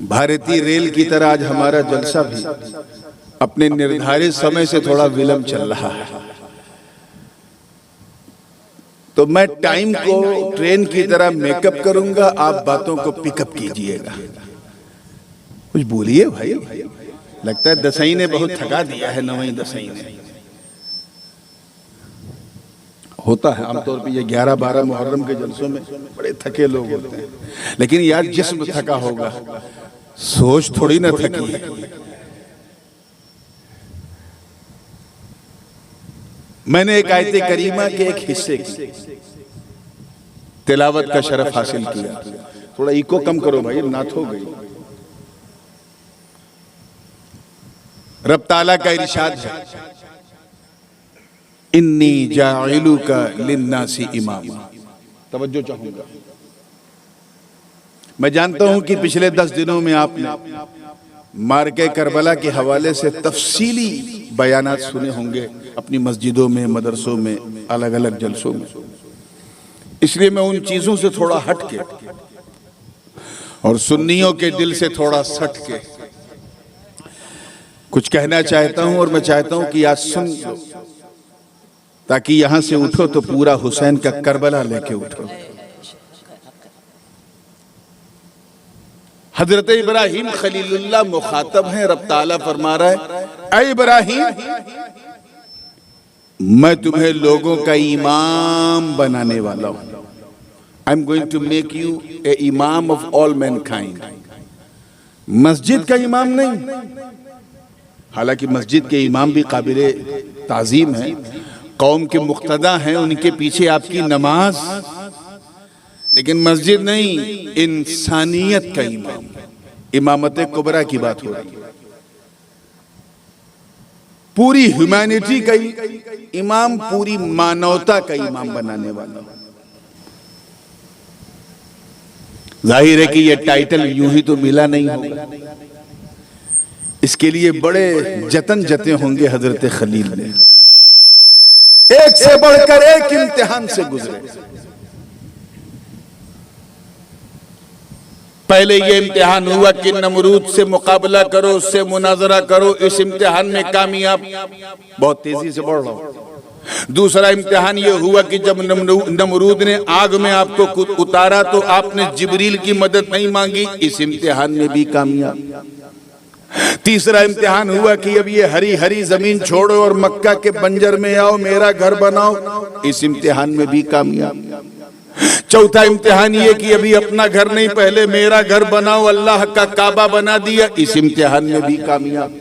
भारतीय रेल की तरह आज हमारा जलसा भी अपने निर्धारित समय से थोड़ा विलंब चल रहा है। तो मैं टाइम को ट्रेन की तरह मेकअप करूंगा, आप बातों को पिकअप कीजिएगा। कुछ बोलिए भाई, लगता है दसई ने बहुत थका दिया है। नवई दसई ने होता है आमतौर पे, ये 11-12 मुहर्रम के जलसों में बड़े थके लोग होते हैं, लेकिन यार जिस्म थका होगा, सोच थोड़ी ना थकी है। मैंने एक आयत करीमा के एक हिस्से की तिलावत का शरफ हासिल किया। थोड़ा इको कम करो भाई, नाथ हो गई। रब ताला का इरशाद है, इन्नी जाइलुका लिन्नासी इमामा। तवज्जो चाहूंगा। मैं जानता हूं कि पिछले 10 दिनों में आपने मार्के करबला के हवाले से तफसीली बयानात सुने होंगे अपनी मस्जिदों में, मदरसों में, अलग अलग जलसों में। इसलिए मैं उन चीजों से थोड़ा हट के और सुन्नियों के दिल से थोड़ा सट के कुछ कहना चाहता हूं। और मैं चाहता हूं कि आज सुन लो, ताकि यहां से उठो तो पूरा हुसैन का करबला लेके उठो। हजरत इब्राहिम खलीलुल्लाह मुखातब हैं। रब ताला फरमा रहा है, ऐ इब्राहिम, मैं तुम्हें लोगों का इमाम बनाने वाला हूं। I am going to make you a इमाम ऑफ ऑल मैनकाइंड। मस्जिद का इमाम नहीं, हालांकि मस्जिद के इमाम भी काबिले ताजीम है, कौम के मुक्तदा हैं, उनके पीछे आपकी नमाज, लेकिन मस्जिद नहीं, इंसानियत का इमाम। इमामत कुबरा की बात हो रही है, पूरी ह्यूमैनिटी का इमाम, पूरी मानवता का इमाम बनाने वाला। जाहिर है कि यह टाइटल यूं ही तो मिला नहीं होगा, इसके लिए बड़े जतन जते होंगे हजरत खलील ने। एक से बढ़कर एक इम्तिहान से गुजरे। पहले ये इम्तिहान हुआ कि नमरूद से मुकाबला करो, उससे मुनाजरा करो, इस इम्तिहान में कामयाब, बहुत तेजी से बढ़ रहा हूं। दूसरा इम्तिहान ये हुआ कि जब नमरूद ने आग में आपको उतारा तो आपने जिब्रील की मदद नहीं मांगी, इस इम्तिहान में भी कामयाब। तीसरा इम्तिहान हुआ कि अब ये हरी हरी जमीन छोड़ो और मक्का के बंजर में आओ, मेरा घर बनाओ, इस इम्तिहान में भी कामयाब। चौथा इम्तिहान ये कि अभी अपना घर नहीं, पहले मेरा घर बनाओ, अल्लाह का काबा बना दिया, इस इम्तिहान में भी कामयाब।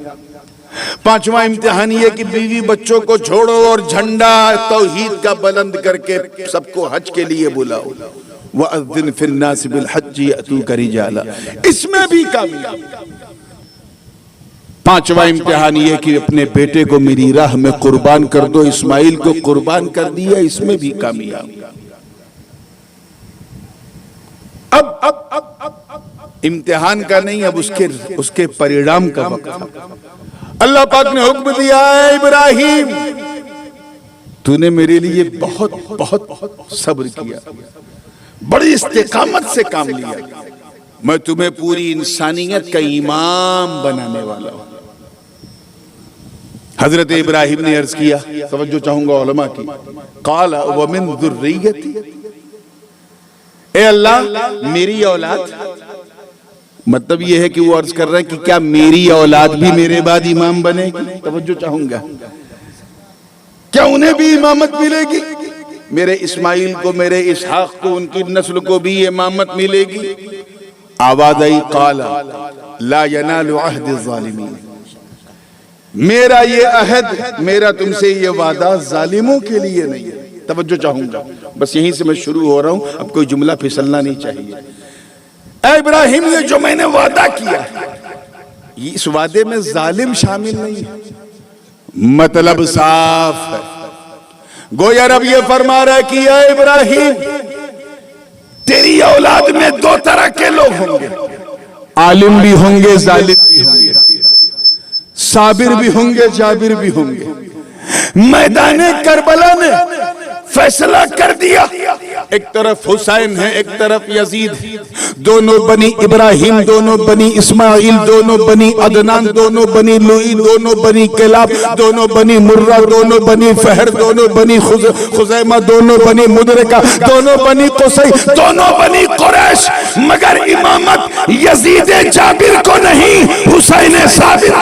पांचवा इम्तिहान ये कि बीवी बच्चों को छोड़ो और झंडा तौहीद का बुलंद करके सबको हज के लिए बुलाओ, वअज़्ज़िन फिन्नास बिल हज्जि यअतूका रिजाला, इसमें भी कामयाब। पांचवा इम्तिहान ये कि अपने बेटे को मेरी राह में कुर्बान कर दो, इस्माइल को कुर्बान कर दिया, इसमें भी कामयाब। अब इम्तिहान का नहीं, अब उसके परिणाम का वक्त था। अल्लाह पाक ने हुक्म दिया, है इब्राहिम, तूने मेरे लिए बहुत बहुत सब्र किया, बड़ी इस्तेकामत से काम लिया, मैं तुम्हें पूरी इंसानियत का इमाम बनाने वाला हूं। हजरत इब्राहिम ने अर्ज किया, तवज्जो चाहूंगा उलमा की, काला व मिन ज़ुर्रिय्यती, ए अल्लाह मेरी औलाद, मतलब यह है कि वो अर्ज कर रहे हैं कि क्या मेरी औलाद भी मेरे बाद इमाम बनेगी? तवज्जो चाहूंगा, क्या उन्हें भी इमामत मिलेगी? मेरे इस्माइल को, मेरे इसहाक को, उनकी नस्ल को भी इमामत मिलेगी? आवाज आई, काला ला यनालु अहद ज़ालिमीन, मेरा ये अहद, मेरा तुमसे ये वादा जालिमों के लिए नहीं है। तवज्जो चाहूंगा, बस यहीं से मैं शुरू हो रहा हूं, अब कोई जुमला फिसलना नहीं चाहिए। ऐ इब्राहिम, ये जो मैंने वादा किया, इस वादे में जालिम शामिल नहीं है, मतलब साफ है। गोया रब ये फरमा रहा है कि ऐ इब्राहिम, तेरी औलाद में 2 तरह के लोग होंगे, आलिम भी होंगे, जालिम भी होंगे, साबिर भी होंगे, जाबिर भी होंगे। मैदान करबला ने फैसला कर दिया एक तरफ हुसैन है, एक तरफ यजीद, दोनों बनी इब्राहिम, दोनों बनी इस्माइल, दोनों बनी अदनान, दोनों बनी लुई, दोनों बनी किलाब, दोनों बनी मुर्रा, दोनों बनी फहर, दोनों बनी खुजैमा, दोनों बनी मुदरिका, दोनों बनी कुसै, दोनों बनी कुरैश, मगर इमामत यजीद जाबिर को नहीं, हुसैन साबिर।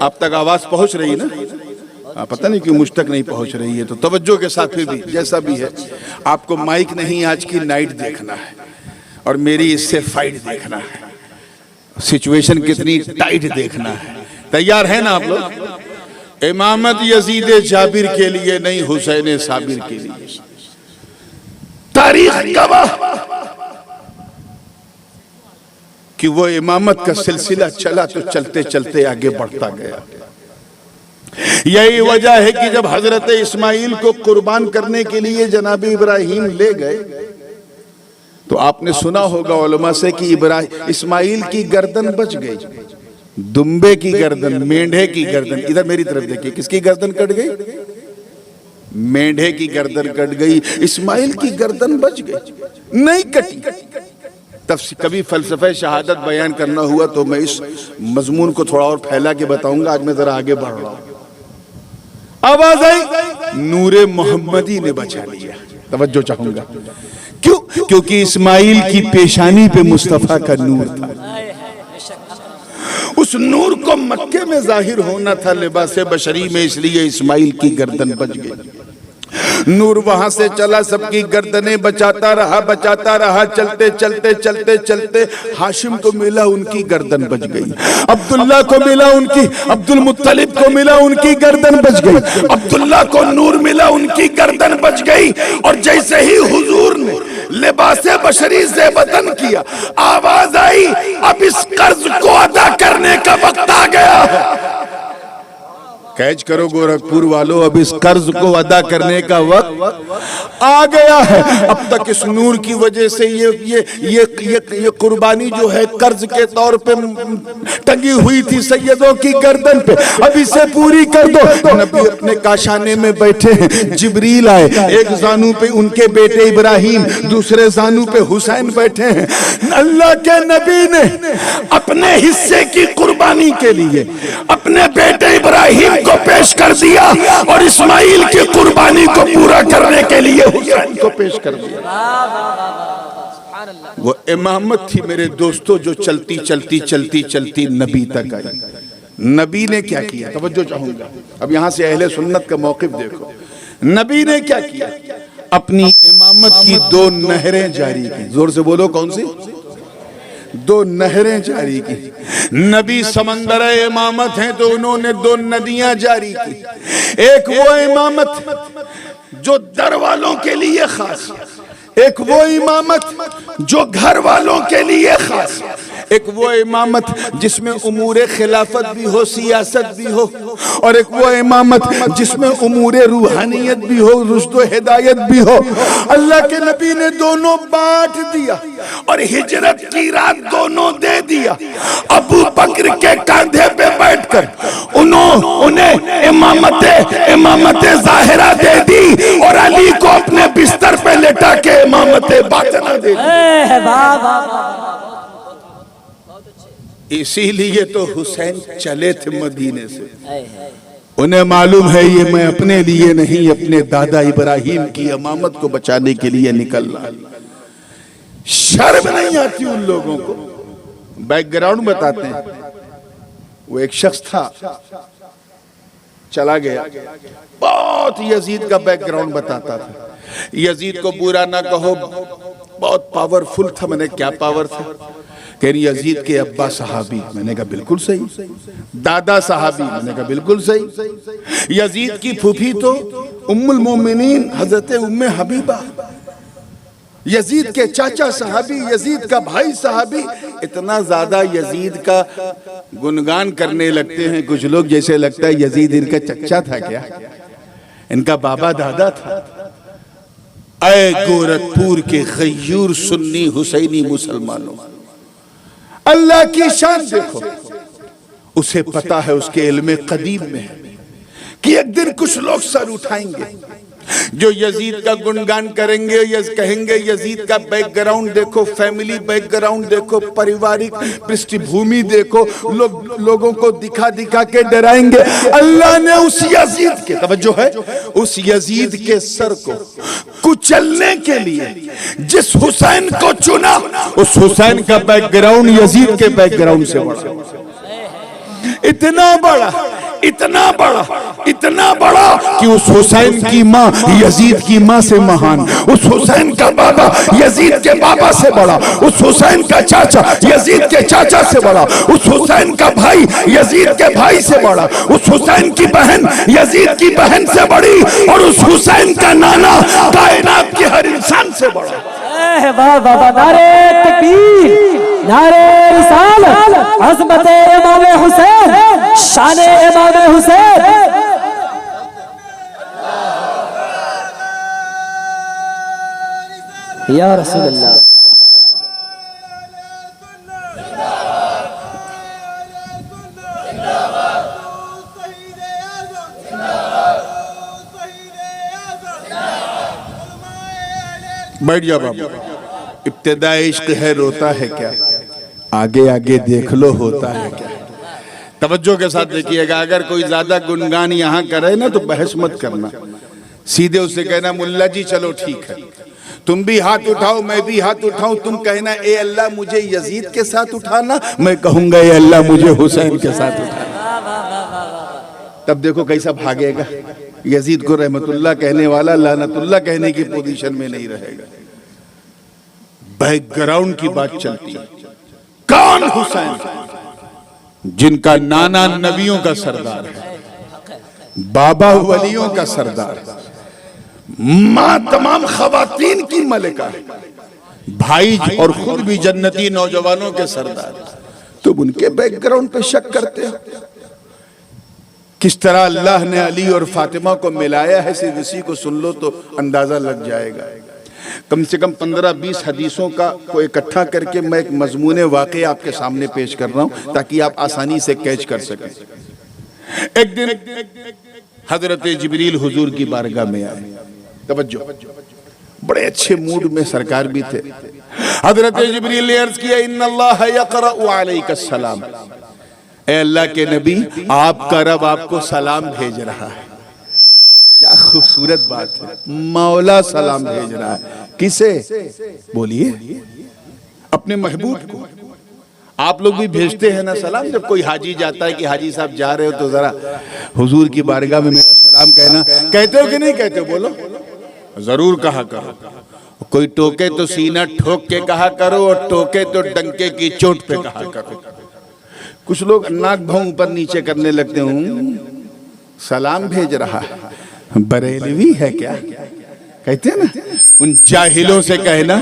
आप तक आवाज पहुंच रही है ना? पता नहीं क्यों मुझ तक नहीं पहुंच रही है, तो तवज्जो के साथ फिर भी जैसा भी है, आपको माइक नहीं आज की नाइट देखना है और मेरी इससे फाइट देखना है, सिचुएशन कितनी टाइट देखना है। तैयार है ना आप लोग? इमामत यजीद जाबिर के लिए नहीं, हुसैन साबिर के लिए। तारीख गवाह कि वो इमामत का सिलसिला चला तो चलते चलते आगे बढ़ता गया। यही वजह है कि जब हजरत इस्माइल को कुर्बान करने के लिए जनाब इब्राहिम ले गए तो आपने सुना होगा उलमा से कि इस्माइल की गर्दन बच गई, दुम्बे की गर्दन, मेंढे की गर्दन, इधर मेरी तरफ देखिए, किसकी गर्दन कट गई? मेंढे की गर्दन कट गई, इस्माइल की गर्दन बच गई, नहीं कटी। तब कभी फलसफे शहादत बयान करना हुआ तो मैं इस मजमून को थोड़ा और फैला के बताऊंगा। आज मैं जरा आगे बढ़ रहा हूं। आवाज आई, नूरे मोहम्मदी ने बचा लिया। तवज्जो चाहूंगा, क्यों? क्योंकि इस्माइल की पेशानी पे मुस्तफा का नूर था। उस नूर को मक्के में जाहिर होना था लिबासे बशरी में, इसलिए इस्माइल की गर्दन बच गई। नूर वहां से चला, सबकी गर्दनें बचाता रहा, चलते चलते चलते चलते हाशिम को मिला, उनकी गर्दन बच गई। अब्दुल्ला को मिला, उनकी, अब्दुल मुत्तलिब को मिला, उनकी गर्दन बच गई। अब्दुल्ला को नूर मिला, उनकी गर्दन बच गई। और जैसे ही हुजूर ने लिबासे बशरी से बदन किया, आवाज आई, अब इस कर्ज को अदा करने का वक्त आ गया है। कैच करो गोरखपुर वालों, अब इस कर्ज को अदा करने का वक्त आ गया है। अब तक इस नूर की वजह से ये कुर्बानी जो है कर्ज के तौर पे टंगी हुई थी सैयदों की गर्दन पे, अब इसे पूरी कर दो। नबी अपने काशाने में बैठे हैं, जिब्रील आए, एक जानू पे उनके बेटे इब्राहिम, दूसरे जानू पे हुसैन बैठे हैं। अल्लाह के नबी ने अपने हिस्से की कुर्बानी के लिए अपने बेटे इब्राहिम को पेश कर दिया और इस्माइल की कुर्बानी को पूरा करने के लिए हुसैन को पेश कर दिया। वो इमामत थी मेरे दोस्तों जो चलती चलती चलती चलती नबी तक आई। नबी ने क्या किया? तवज्जो चाहूंगा, अब यहां से अहले सुन्नत का मौकिफ देखो। नबी ने क्या किया? अपनी इमामत की दो नहरें जारी की। जोर से बोलो, कौन सी दो नहरें जारी की? नबी समंदर इमामत हैं तो उन्होंने दो नदियां जारी की। एक वो इमामत जो दर वालों के लिए खास, एक वो इमामत जो घर वालों के लिए खास, एक वो इमामत जिसमें उमूरे खिलाफत भी हो, सियासत भी हो, और एक वो इमामत जिसमें उमूरे रूहानियत भी हो, रुश्द हिदायत भी हो। अल्लाह के नबी ने दोनों बांट दिया और हिजरत की रात दोनों दे दिया। अबू बकर के कंधे पे बैठकर उन्हें इमामत जाहिरा दे दी और अली को अपने बिस्तर पे लेटा के इमामत बातिना दे दी। इसीलिए तो हुसैन चले थे मदीने से। उन्हें मालूम है ये मैं अपने लिए नहीं, अपने दादा इब्राहिम की इमामत को बचाने के लिए निकल रहा। शर्म नहीं आती उन लोगों को? बैकग्राउंड बताते हैं। वो एक शख्स था, चला गया, बहुत यजीद का बैकग्राउंड बताता था। यजीद को बुरा ना कहो, बहुत पावरफुल था। मैंने क्या पावर था? कह रही यजीद के अब्बा सहाबी। मैंने कहा बिल्कुल सही। दादा सहाबी। मैंने कहा बिल्कुल सही। यजीद की फूफी तो उम्मुल मोमिनीन हजरत उम्मे हबीबा। यजीद के चाचा सहाबी, यजीद का भाई सहाबी। इतना ज्यादा यजीद का गुणगान करने लगते हैं कुछ लोग, जैसे लगता है यजीद इनका चचा था क्या, इनका बाबा दादा था। ऐ गोरखपुर के गयूर सुन्नी हुसैनी मुसलमानों, अल्लाह की शान देखो। उसे पता है, उसके इल्मे कदीम में है कि एक दिन कुछ लोग सर उठाएंगे जो यजीद का गुणगान करेंगे, कहेंगे यजीद का बैकग्राउंड देखो, फैमिली बैकग्राउंड देखो, पारिवारिक पृष्ठभूमि देखो, लोगों को दिखा दिखा के डराएंगे। अल्लाह ने उस यजीद के, तवज्जो है, उस यजीद के सर को कुचलने के लिए जिस हुसैन को चुना, उस हुसैन का बैकग्राउंड यजीद के बैकग्राउंड से बड़ा, इतना बड़ा, इतना बड़ा, इतना बड़ा कि उस हुसैन की माँ यजीद की माँ से महान, उस हुसैन का बाबा यजीद के बाबा से बड़ा, उस हुसैन का चाचा यजीद के चाचा से बड़ा, उस हुसैन का भाई यजीद के भाई से बड़ा, उस हुसैन की बहन यजीद की बहन से बड़ी, और उस हुसैन का नाना कायनात के हर इंसान से बड़ा। वाह वाह वाह, नारे तकबीर, नारे रिसालत, अज़मत इमाम हुसैन, शान इमाम हुसैन। या रसूल अल्लाह। बैठ जा बाबा, इब्तिदा इश्क है रोता है क्या, आगे आगे देख लो होता है क्या। तवज्जो के साथ देखिएगा, अगर कोई ज्यादा गुणगान यहाँ करे ना तो बहस मत करना, सीधे उससे कहना मुल्ला जी चलो ठीक है, तुम भी हाथ उठाओ मैं भी हाथ उठाऊं, तुम कहना ए अल्लाह मुझे यजीद के साथ उठाना, मैं कहूंगा ए अल्लाह मुझे हुसैन के साथ उठाना। तब देखो कैसा भागेगा, यजीद को रहमतुल्लाह कहने वाला लानतुल्लाह कहने की पोजीशन में नहीं रहेगा। बैकग्राउंड की बात चलती है, कौन हुसैन, जिनका नाना नबियों का सरदार है, बाबा वलियों का सरदार, माँ तमाम खवातीन की मलिका, भाई और खुद भी जन्नती नौजवानों के सरदार, तुम उनके बैकग्राउंड पे शक करते हो। किस तरह अल्लाह ने अली और फातिमा को मिलाया है, सिर्फ इसी को सुन लो तो अंदाजा लग जाएगा। कम से कम 15-20 हदीसों का को इकट्ठा करके मैं एक मजमूने वाक़या आपके सामने पेश कर रहा हूं ताकि आप आसानी से कैच कर सकें। एक दिन हजरत जिब्रील हुजूर की बारगाह में आए, तवज्जो, बड़े अच्छे मूड में सरकार भी थे। हजरत जिब्रील ने अर्ज किया इन्नल्लाह यक़रअु अलैका सलाम, ए अल्लाह के नबी आपका रब आपको सलाम भेज रहा है। क्या खूबसूरत बात है, मौला सलाम भेज रहा है, किसे? बोलिए, अपने महबूब को। आप लोग भी भेजते हैं ना सलाम, जब कोई हाजी जाता है कि हाजी साहब जा रहे हो तो जरा हुजूर की बारगाह में मेरा सलाम कहना, कहते हो कि नहीं कहते हो? बोलो, जरूर कहा करो। कोई टोके तो सीना ठोक के कहा करो, और टोके तो डंके की चोट पे कहा करो। कुछ लोग नाक भाव ऊपर नीचे करने लगते हूँ, सलाम भेज रहा है, बरेलवी है क्या? कहते हैं ना, उन जाहिलों से कहना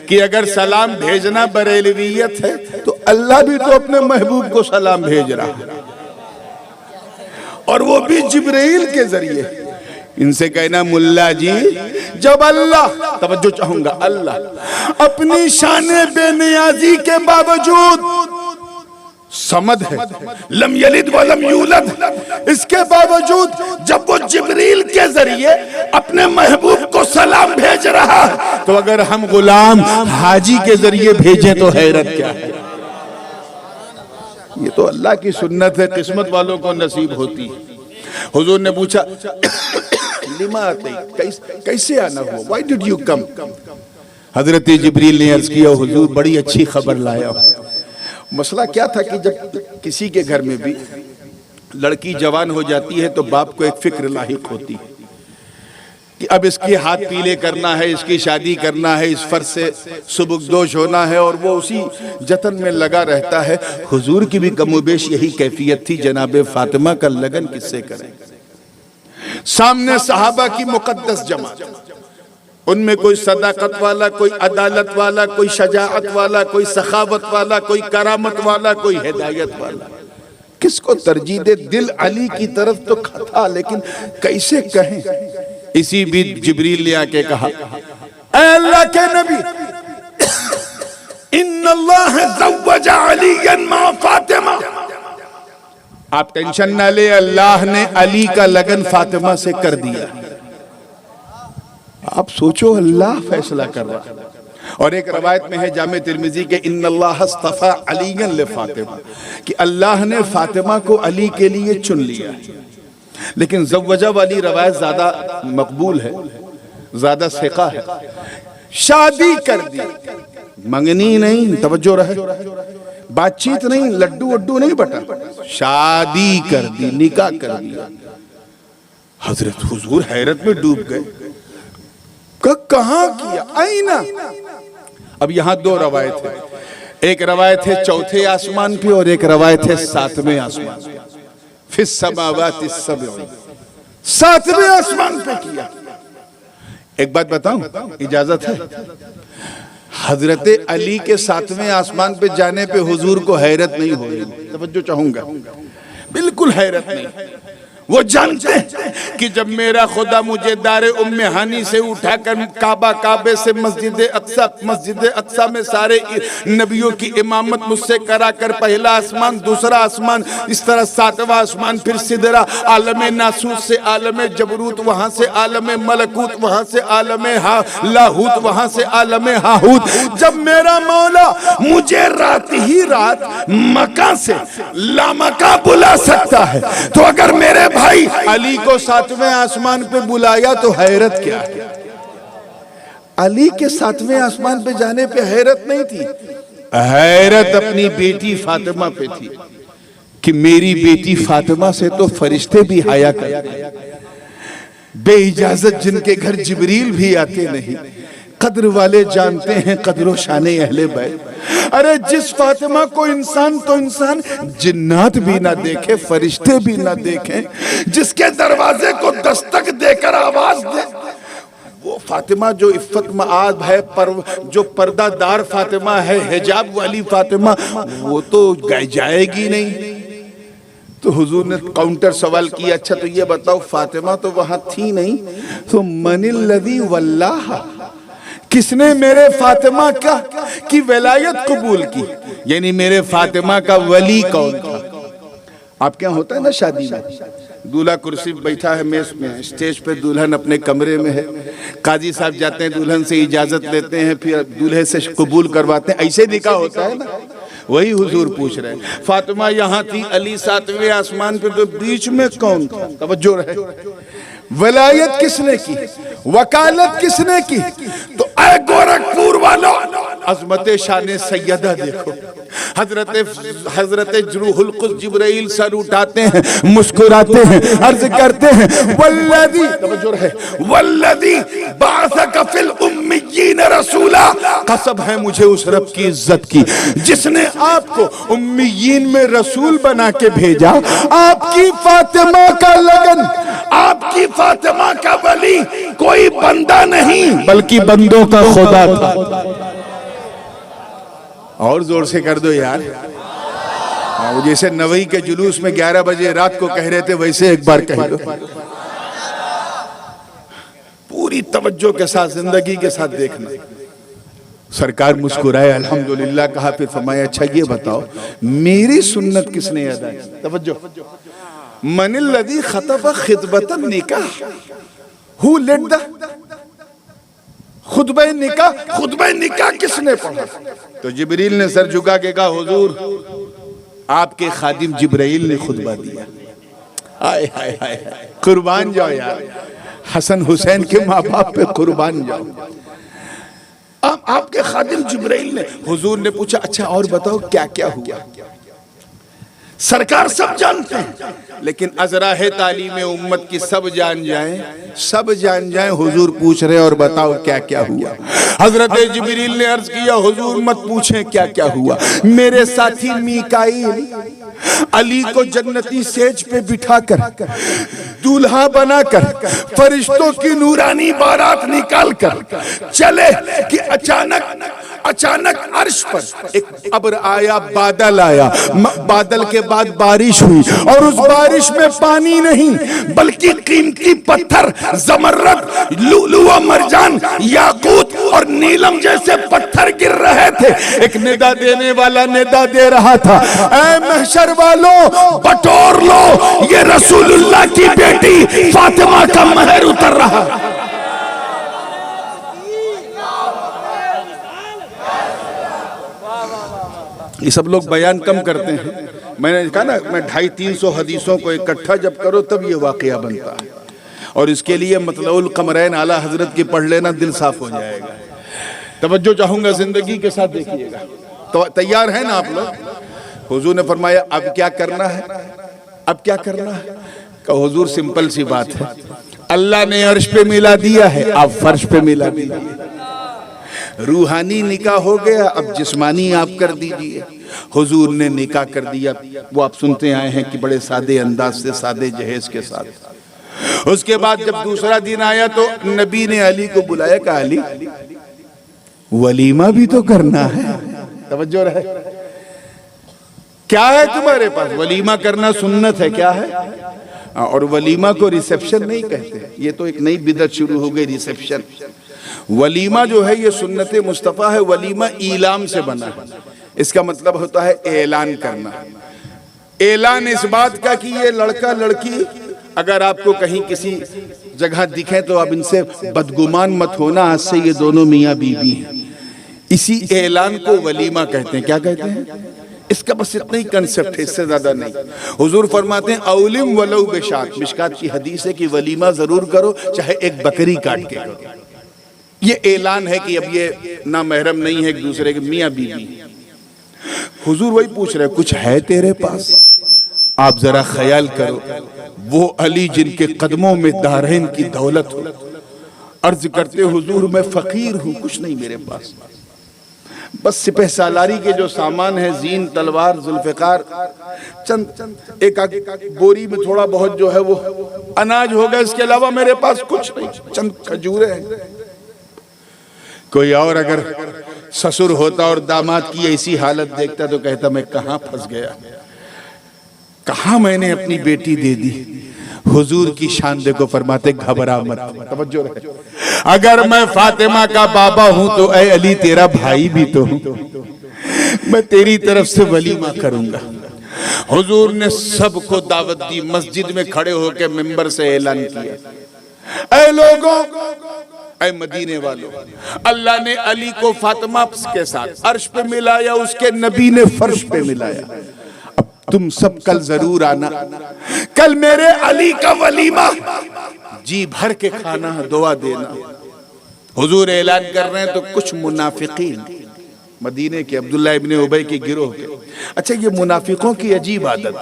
कि अगर सलाम भेजना बरेलवियत है तो अल्लाह भी तो अपने महबूब को सलाम भेज रहा है, और वो भी जिब्रील के जरिए। इनसे कहना मुल्ला जी, जब अल्लाह, तवज्जो चाहूंगा, अल्लाह अपनी शान बेनियाजी के बावजूद समद है, लम यलिद व लम यूलद, इसके बावजूद जब वो जिब्रील के जरिए अपने महबूब को सलाम भेज रहा है, तो अगर हम गुलाम हाजी के जरिए भेजें तो हैरत क्या है। ये तो अल्लाह की सुन्नत है, किस्मत वालों को नसीब होती है। हुजूर ने पूछा लिमा कैसे आना हुआ, व्हाई डिड यू कम? हजरत जिब्रील ने अर्ज किया हुजूर बड़ी अच्छी खबर लाया। मसला क्या था कि जब किसी के घर में भी लड़की जवान हो जाती है तो बाप को एक फिक्र लाहिक होती है कि अब इसके हाथ पीले करना है, इसकी शादी करना है, इस फर्ज से सुबुकदोश होना है, और वो उसी जतन में लगा रहता है। हुजूर की भी कमोबेश यही कैफियत थी, जनाबे फातिमा का लगन किससे करें? सामने सहाबा की मुकद्दस जमात, उनमें कोई सदाकत वाला, कोई अदालत वाला, कोई शजाअत वाला, कोई सखावत वाला, कोई करामत वाला, कोई हिदायत वाला। किसको तरजीह दे? दिल अली की तरफ तो था, लेकिन कैसे कहें? इसी बीच जिब्रील ने आके कहा, ऐ अल्लाह के नबी, इन्नल्लाह ज़व्वजा अलियन मा फातिमा, आप टेंशन ना ले, अल्लाह ने अली का लगन फातिमा से कर दिया। आप सोचो, अल्लाह फैसला कर रहा। और एक रवायत में है जामे तिर्मिजी के, इन्नल्लाह अस्तफा अलीयन ले फातिमा, कि अल्लाह ने फातिमा को अली के लिए चुन लिया। लेकिन ज़व्वजा वाली रवायत ज्यादा मकबूल है, ज्यादा सिका है। शादी कर दी, मंगनी नहीं, तवज्जो रहे, बातचीत नहीं, लड्डू वड्डू नहीं बटा, शादी कर दी, निकाह कर दिया। हजरत हुजूर हैरत में डूब गए, कहां किया, आईना। अब यहां दो रवायत है, एक रवायत है चौथे आसमान पे और एक रवायत है सातवें आसमान पे। फिस समावाति सबअ, सातवें आसमान पे किया। एक बात बताऊं, इजाजत है? हजरत अली के सातवें आसमान पे जाने पे हुजूर को हैरत नहीं हो रही, तवज्जो चाहूंगा, बिल्कुल हैरत नहीं। वो जानते हैं कि जब मेरा खुदा मुझे दारे उम्मे हानी से उठाकर काबे से मस्जिद अक्सा में सारे नबियों की इमामत मुझसे कराकर पहला आसमान, दूसरा आसमान, इस तरह सातवां आसमान, फिर सिदरा, आलम नासूत से आलम जबरूत, वहां से आलम मलकूत, वहां से आलम लाहूत, वहां से आलम हाहूत। जब मेरा मौला मुझे रात ही रात मका से लामका बुला सकता है, तो अगर मेरे भाई अली को सातवें आसमान पे बुलाया तो हैरत क्या है? अली के सातवें आसमान पे जाने पे हैरत नहीं थी, हैरत अपनी बेटी फातिमा पे थी कि मेरी बेटी फातिमा से तो फरिश्ते भी हाया करते, बेइजाजत जिनके घर जिब्रील भी आते नहीं। कद्र वाले जानते हैं कद्रो शाने अहले बैत। अरे जिस फातिमा को इंसान तो इंसान जिन्नात भी ना देखे, फरिश्ते भी ना देखें, जिसके दरवाजे को दस्तक देकर आवाज दे, वो फातिमा जो इफ्फत मआब है, जो पर्दादार फातिमा है, हिजाब वाली फातिमा, वो तो जाएगी नहीं। तो हुजूर ने काउंटर सवाल किया, अच्छा तो ये बताओ फातिमा तो वहां थी नहीं, तो मनिल्लज़ी वल्लाह, किसने मेरे फातिमा का की वलायत कबूल की, यानी मेरे फातिमा का वली कौन था? आप क्या होता है ना शादी में, दूल्हा कुर्सी पे बैठा है, मेज में, स्टेज पे दुल्हन अपने कमरे में है, काजी साहब जाते हैं दुल्हन से इजाजत लेते हैं, फिर दूल्हे से कबूल करवाते हैं, ऐसे निकाह होता है ना। वही हुजूर पूछ रहे हैं, फातिमा यहाँ थी, अली सातवें आसमान पे, तो बीच में कौन था? तवज्जो रहे, वलायत किसने की, वकालत किसने की? तो ऐ गोरखपुर वालों, अजमत शान सैयदा देखो। हजरत रूहुल कुद्स जिब्राइल सर उठाते हैं, मुस्कुराते हैं, अर्ज करते हैं, वल्लज़ी, तवज्जो रहे, वल्लज़ी बाअसक फिल उम्मिय्यीन रसूला, कसम है मुझे उस रब की इज्जत की जिसने आपको उम्मियीन में रसूल बना के भेजा। आपकी फातिमा का लगन, आपकी फातिमा का वली कोई बंदा नहीं बल्कि बंदों का खुदा था। और जोर से कर दो यार, वो जैसे नवई के जुलूस में 11 बजे रात को कह रहे थे, वैसे एक बार कह दो पूरी तवज्जो के साथ, जिंदगी के साथ देखना। सरकार मुस्कुराए, अल्हम्दुलिल्लाह कहा, फिर फरमाया अच्छा ये बताओ मेरी सुन्नत किसने अदा की? तवज्जो, मनिल्लज़ी खतबा खितबतन निकाह, हु लेट द खुतबा निकाह, खुतबा निकाह किसने पढ़ा? तो जिब्रील ने सर झुका के कहा, हुजूर आपके खादिम जिब्राइल ने खुतबा दिया। हाय हाय हाय, कुर्बान जाओ यार, हसन हुसैन के माँ बाप पे कुर्बान जाओ। आपके खादिम जिब्राइल ने, हुजूर ने पूछा अच्छा और बताओ क्या क्या हुआ? सरकार सब जानते हैं, लेकिन अजराह तालीम उम्मत की सब जान जाएं, हुजूर पूछ रहे और बताओ क्या क्या हुआ? हजरत जिब्रील ने अर्ज किया, हुजूर मत पूछें क्या क्या हुआ। मेरे साथी मीकाईल अली को जन्नती सेज पे बिठाकर, दूल्हा बनाकर, फरिश्तों की नूरानी बारात निकाल कर चले कि अचानक अर्श पर एक अब्र आया, बादल आया, बादल के बाद बारिश हुई, और उस बारिश में पानी नहीं बल्कि कीमती पत्थर, जमर्रद, लुलु व मरजान, याकूत और नीलम जैसे पत्थर गिर रहे थे, एक निदा देने वाला निदा दे रहा था, ऐ महशर वालों बटोर लो, ये रसूलुल्लाह की बेटी फातिमा का महर उतर रहा। ये सब लोग बयान कम करते हैं। मैंने कहा ना, मैं 250-300 हदीसों को इकट्ठा जब करो तब ये वाकया बनता है। और इसके लिए मतलउल कमरैन आला हजरत की पढ़ लेना, दिल साफ हो जाएगा। तवज्जो चाहूंगा, जिंदगी के साथ देखिएगा। तो तैयार है ना आप लोग? हुजूर ने फरमाया अब क्या करना है, अब क्या करना है? का हुजूर सिंपल सी बात है, अल्लाह ने अर्श पे मिला दिया है, आप फर्श पे मिला दीजिए। रूहानी निकाह हो गया, अब जिस्मानी आप कर दीजिए। हुजूर ने निकाह कर दिया, वो आप सुनते आए हैं कि बड़े सादे अंदाज से, सादे जहेज के साथ। उसके बाद जब दूसरा दिन आया तो नबी ने अली को बुलाया, कहा अली वलीमा भी तो करना है। तवज्जो रहे, क्या है तुम्हारे पास? वलीमा करना सुन्नत है, क्या है? और वलीमा को रिसेप्शन नहीं कहते, ये तो एक नई बिदअत शुरू हो गई, रिसेप्शन। वलीमा जो है ये सुन्नत मुस्तफ़ा है। वलीमा ईलाम से बना है, इसका मतलब होता है ऐलान करना। ऐलान इस बात का कि ये लड़का लड़की अगर आपको कहीं किसी जगह दिखे तो आप इनसे बदगुमान मत होना, आज से ये दोनों मियाँ बीवी हैं। इसी ऐलान को वलीमा कहते हैं। क्या कहते हैं? इसका बस इतना ही कंसेप्ट है, इससे ज्यादा नहीं। हुजूर फरमाते हैं औलिम वलौ बिशात, मिशकात की हदीस है कि वलीमा जरूर करो, चाहे एक बकरी काट के करो। ये ऐलान है कि अब ये ना महरम नहीं है एक दूसरे के, मियाँ बीवी। हुजूर वही पूछ रहे, कुछ है तेरे पास? आप जरा ख्याल करो, वो अली जिनके कदमों में दारैन की दौलत हो। अर्ज करते हुजूर मैं फकीर हूं, कुछ नहीं मेरे पास, बस सिपह सालारी के जो सामान है, जीन, तलवार, जुल्फिकार, चंद एक बोरी में थोड़ा बहुत जो है वो अनाज होगा, इसके अलावा मेरे पास कुछ नहीं, चंद खजूरें हैं। कोई और अगर ससुर होता और दामाद की ऐसी हालत देखता तो कहता मैं कहां फंस गया, कहां मैंने अपनी बेटी दे दी। हुजूर की शान देखो, फरमाते घबरा मत। तवज्जो रहे, अगर मैं फातिमा का बाबा हूं तो ऐ अली तेरा भाई भी तो हूं, मैं तेरी तरफ से वलीमा करूंगा। हुजूर ने सबको दावत दी, मस्जिद में खड़े होकर मिंबर से ऐलान किया, ऐ लोगों, ऐ मदीने वालों, अल्लाह ने अली को फातिमा के साथ अर्श पे मिलाया, उसके नबी ने फर्श पे मिलाया। अब तुम सब कल जरूर आना, कल मेरे अली का वलीमा, जी भर के खाना, दुआ देना। हुजूर ऐलान कर रहे हैं तो कुछ मुनाफिकीन मदीने के, अब्दुल्ला इब्ने उबई के गिरोह के। अच्छा, ये मुनाफिकों की अजीब आदत,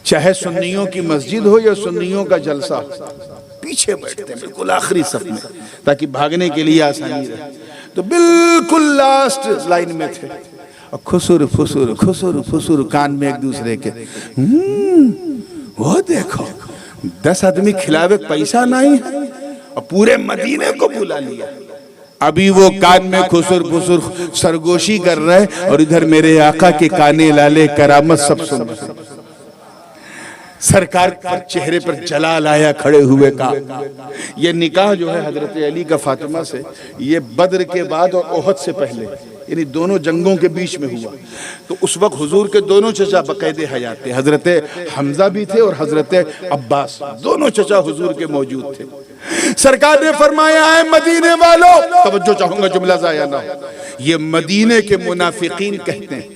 चाहे सुन्नियों की मस्जिद हो या सुन्नियों का जलसा, पीछे बैठते हैं बिल्कुल आखिरी सफ में ताकि भागने के लिए आसानी रहे। तो बिल्कुल लास्ट लाइन में थे और खुसुर फुसुर खुसुर फुसुर कान में एक दूसरे के। वो देखो 10 आदमी खिलावे, पैसा नहीं है और पूरे मदीने को बुला लिया। अभी वो कान में खुसुर फुसुर सरगोशी कर रहे और इधर मेरे आका के काने लाले करामत सब सुन रहे। सरकार पर चेहरे पर जलाल आया खड़े हुए का। ये निकाह जो है हजरत अली का फातिमा से, ये बद्र के बाद और ओहद से पहले, यानी दोनों जंगों के बीच में हुआ। तो उस वक्त हुजूर के दोनों चचा बकायदे हयात थे, हजरत हमजा भी थे और हजरत अब्बास, दोनों चचा हुजूर के मौजूद थे। सरकार ने फरमाया है मदीने वालों, तवज्जो चाहूंगा जुमला जाया ना हो, ये मदीने के मुनाफिकीन कहते हैं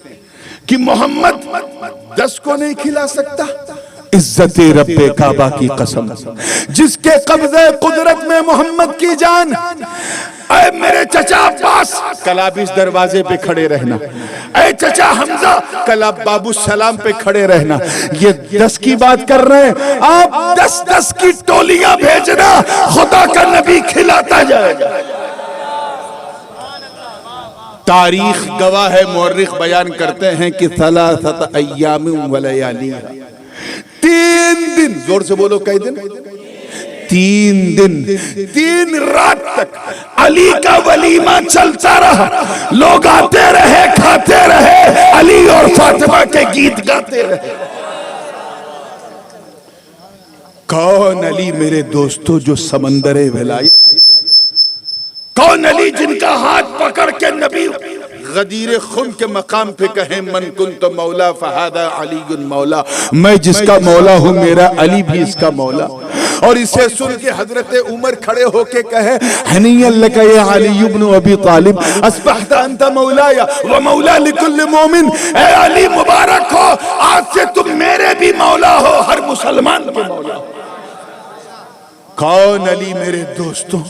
कि मोहम्मद 10 को नहीं खिला सकता। इज्जत रब्बे काबा की कसम, जिसके कब्जे कुदरत में मोहम्मद की जान। ऐ मेरे चचा अब्बास, कल आप इस दरवाजे पे खड़े रहना। ऐ चचा हमजा, कल आप बाबू सलाम पे खड़े रहना। ये 10 की बात कर रहे हैं, आप 10-10 की टोलियां भेजना, खुदा का नबी खिलाता जाएगा। तारीख गवाह है, मुअर्रिख बयान करते हैं कि सलासत अय्यामिन व लयालिहा, 3 दिन, जोर से बोलो, कई दिन? 3 दिन 3 रात तक अली का वलीमा चलता रहा। लोग आते रहे, खाते रहे, अली और फातिमा के गीत गाते रहे। कौन अली मेरे दोस्तों जो समंदरे विलायत, कौन अली जिनका हाथ पकड़ के नबी गदीर खुम के मकाम पे कहें मन कुंत मौला फहादा अलीयुन मौला, मैं जिसका मौला हूँ मेरा अली भी इसका मौला। और इसे सुन के हजरत उमर खड़े होके कहे हनीयन लका या अली इब्न अबी तालिब अस्बहता अंत मौलाया व मौला लिकुल्ल मोमिन। ए अली मुबारक हो, आज से तुम मेरे भी मौला हो, हर मुसलमान के मौला हो। कौन अली मेरे दोस्तों,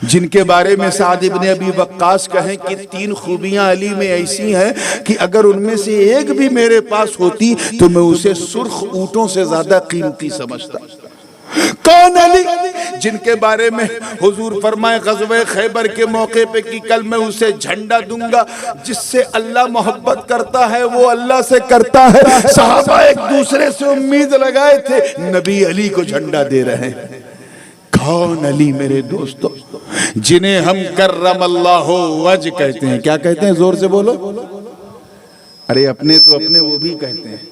जिनके बारे में साद इब्न अबी वक्कास कहें कि 3 खूबियां अली में ऐसी हैं कि अगर उनमें से एक भी मेरे पास होती तो मैं उसे सुर्ख ऊंटों से ज्यादा कीमती समझता। कौन अली, जिनके बारे में हुजूर फरमाए ग़ज़वे खैबर के मौके पे कि कल मैं उसे झंडा दूंगा, जिससे अल्लाह मोहब्बत करता है वो अल्लाह से करता है। सहाबा एक दूसरे से उम्मीद लगाए थे, नबी अली को झंडा दे रहे हैं। कौन अली मेरे दोस्तों, जिन्हें हम कर्रमल्लाहु वज कहते हैं। क्या कहते हैं, जोर से बोलो। अरे अपने तो अपने वो भी कहते हैं।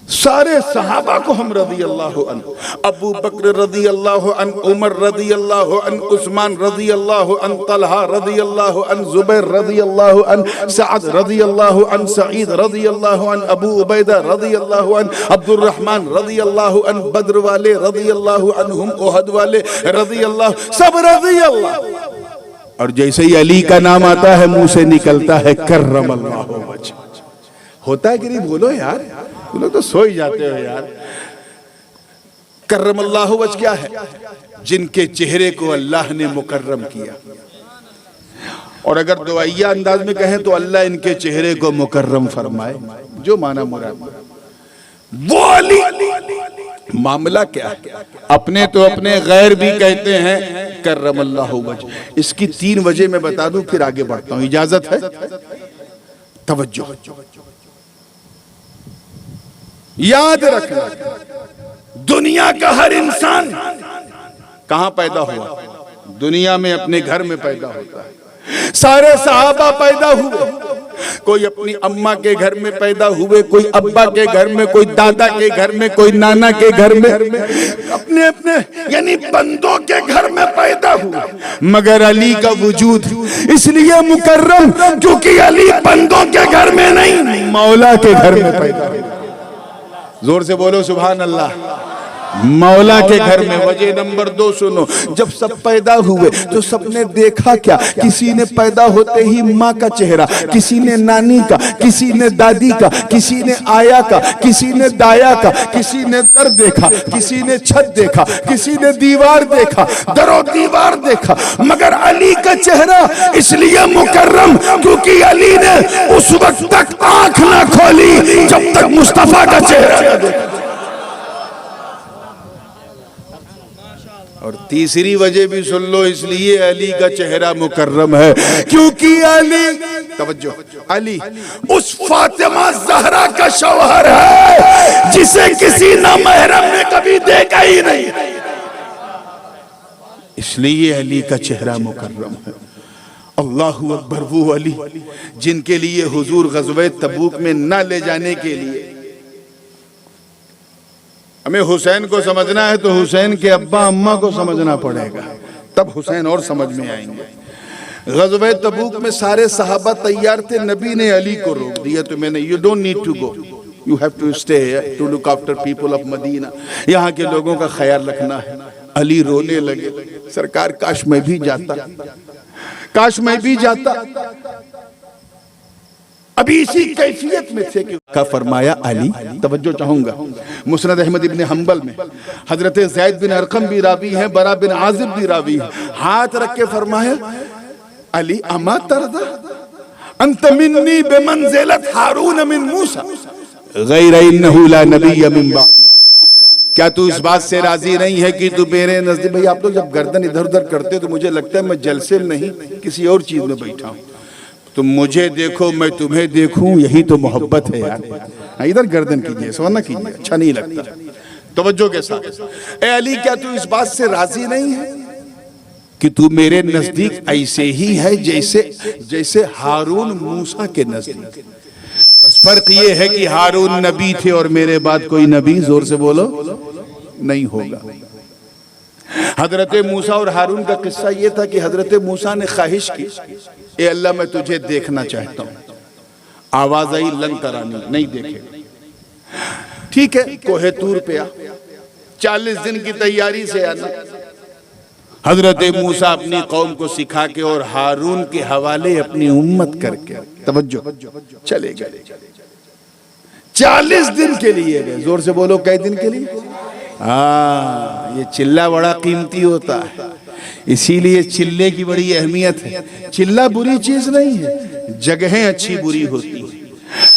सारे सहाबा को हम रदी अल्लाह अन्हु, अबू बकर रदी अल्लाह अन्हु, उमर रदी अल्लाह अन्हु, उस्मान रदी अल्लाह अन्हु, तलहा रदी अल्लाह अन्हु, जुबैर रदी अल्लाह अन्हु, सअद रदी अल्लाह अन्हु, सईद रदी अल्लाह अन्हु, अबू उबैदा रदी अल्लाह अन्हु, अब्दुर रहमान रदी अल्लाह अन्हु, बद्र वाले रदी अल्लाह अन्हुम, उहद वाले रदी अल्लाह, सब रदी अल्लाह। और जैसे ही अली का नाम आता है मुंह से निकलता है कर्रमल्लाहु वजह। होता है कि नहीं, बोलो यार, तुम लोग तो सो ही जाते हो यार। कर्रमल्लाहु वजह क्या है? जिनके चेहरे को अल्लाह ने मुकर्रम किया। और अगर दुआइया अंदाज में कहें तो अल्लाह इनके चेहरे को मुकर्रम फरमाए, जो माना मुराद वो अली। मामला क्या है? अपने तो अपने गैर भी कहते हैं कर्रमल्लाहु वजह। इसकी 3 वजह मैं बता दूं, फिर आगे बढ़ता हूं, इजाजत है? तवज्जो, याद रखना, दुनिया का हर इंसान कहां पैदा हुआ? दुनिया में अपने घर में पैदा होता है। सारे सहाबा पैदा हुए, कोई अपनी अम्मा के घर में पैदा हुए, कोई अब्बा के घर में, कोई दादा के घर में, कोई नाना के घर में, अपने अपने यानी बंदों के घर में पैदा हुए। मगर अली का वजूद इसलिए मुकर्रम क्योंकि अली बंदों के घर में नहीं, मौला के घर में पैदा हुए। जोर से बोलो सुभान अल्लाह। मौला के घर में। वजह नंबर 2 सुनो, जब सब पैदा हुए तो सबने देखा क्या? किसी ने पैदा होते ही माँ का चेहरा, किसी ने नानी का, किसी ने दादी का, किसी ने आया का, किसी ने दाया का, किसी ने दर देखा, किसी ने छत देखा, किसी ने दीवार देखा, दरो दीवार देखा। मगर अली का चेहरा इसलिए मुकर्रम क्योंकि अली ने उस वक्त तक आंख ना खोली जब तक मुस्तफा का चेहरा न देखा। और तीसरी वजह भी सुन लो, इसलिए अली का चेहरा मुकर्रम है क्योंकि अली, तवज्जो, अली उस फातिमा ज़हरा का शौहर है जिसे किसी नामहरम ने कभी देखा ही नहीं, इसलिए अली का चेहरा मुकर्रम है। अल्लाहु अकबर, वो अली जिनके लिए हुजूर ग़ज़वे तबूक में न ले जाने के लिए हमें हुसैन को समझना है तो हुसैन के अब्बा अम्मा को समझना पड़ेगा, तब हुसैन और समझ में आएंगे। ग़ज़वे तबूक में सारे सहाबा तैयार थे, नबी ने अली को रोक दिया। तो मैंने, you don't need to go, you have to stay here to look after people of Medina, यहाँ के लोगों का ख्याल रखना है। अली रोने लगे, सरकार काश मैं भी जाता, काश मैं भी जाता। अभी इसी कैफियत में थे कि का फरमाया अली, तवज्जो चाहूंगा, मुस्नद अहमद इब्न हंबल में हजरत ज़ैद बिन अरकम भी रावी हैं, बरा बिन आज़िब भी रावी हैं। हाथ रख के फरमाया अली अमा तरदा अंत मिन्नी बिमंज़िलत हारून मिन मूसा गैर इन्नहु ला नबिय्य मिन बाद। क्या तू इस बात से राजी नहीं है कि तू मेरे नजदीक, भाई आप लोग जब गर्दन इधर उधर करते तो मुझे लगता है मैं जलसे में नहीं किसी और चीज में बैठा हूं। तुम मुझे देखो मैं तुम्हें देखूं, यही तो मोहब्बत है यार। इधर गर्दन कीजिए, सोना कीजिए, अच्छा नहीं लगता। तवज्जो के साथ, ए अली क्या तू इस बात से राजी नहीं है कि तू मेरे नजदीक ऐसे ही है जैसे हारून मूसा के नजदीक। बस फर्क ये है कि हारून नबी थे और मेरे बाद कोई नबी, जोर से बोलो, नहीं होगा। हजरत मूसा और हारून का किस्सा यह था कि हजरत मूसा ने ख्वाहिश की, ए अल्लाह मैं तुझे देखना चाहता हूं। आवाज आई लन करानी, नहीं देखे। ठीक है, कोहे तूर पे आ, 40 दिन की तैयारी से आना। हजरत मूसा अपनी कौम को सिखा के और हारून के हवाले अपनी उम्मत करके, तवज्जो, चले गए। 40 दिन के लिए गए। जोर से बोलो, कई दिन के लिए? हाँ, ये चिल्ला बड़ा कीमती होता है, इसीलिए चिल्ले की बड़ी अहमियत है। चिल्ला बुरी चीज नहीं है, जगहें अच्छी बुरी होती है।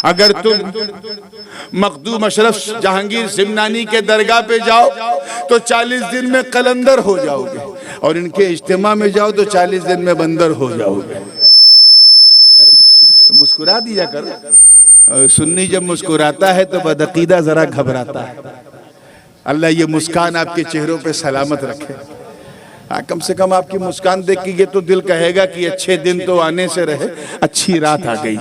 अगर तुम मखदूम अशरफ जहांगीर सिमनानी के दरगाह पे जाओ तो 40 दिन में कलंदर हो जाओगे, और इनके इज्तिमा में जाओ तो 40 दिन में बंदर हो जाओगे। मुस्कुरा दिया करो, सुन्नी जब मुस्कुराता है तो बदअकीदा जरा घबराता है। अल्लाह ये मुस्कान आपके चेहरों पे सलामत रखे। हाँ, कम से कम आपकी मुस्कान देख के तो दिल कहेगा कि अच्छे दिन तो आने से रहे, अच्छी रात आ गई।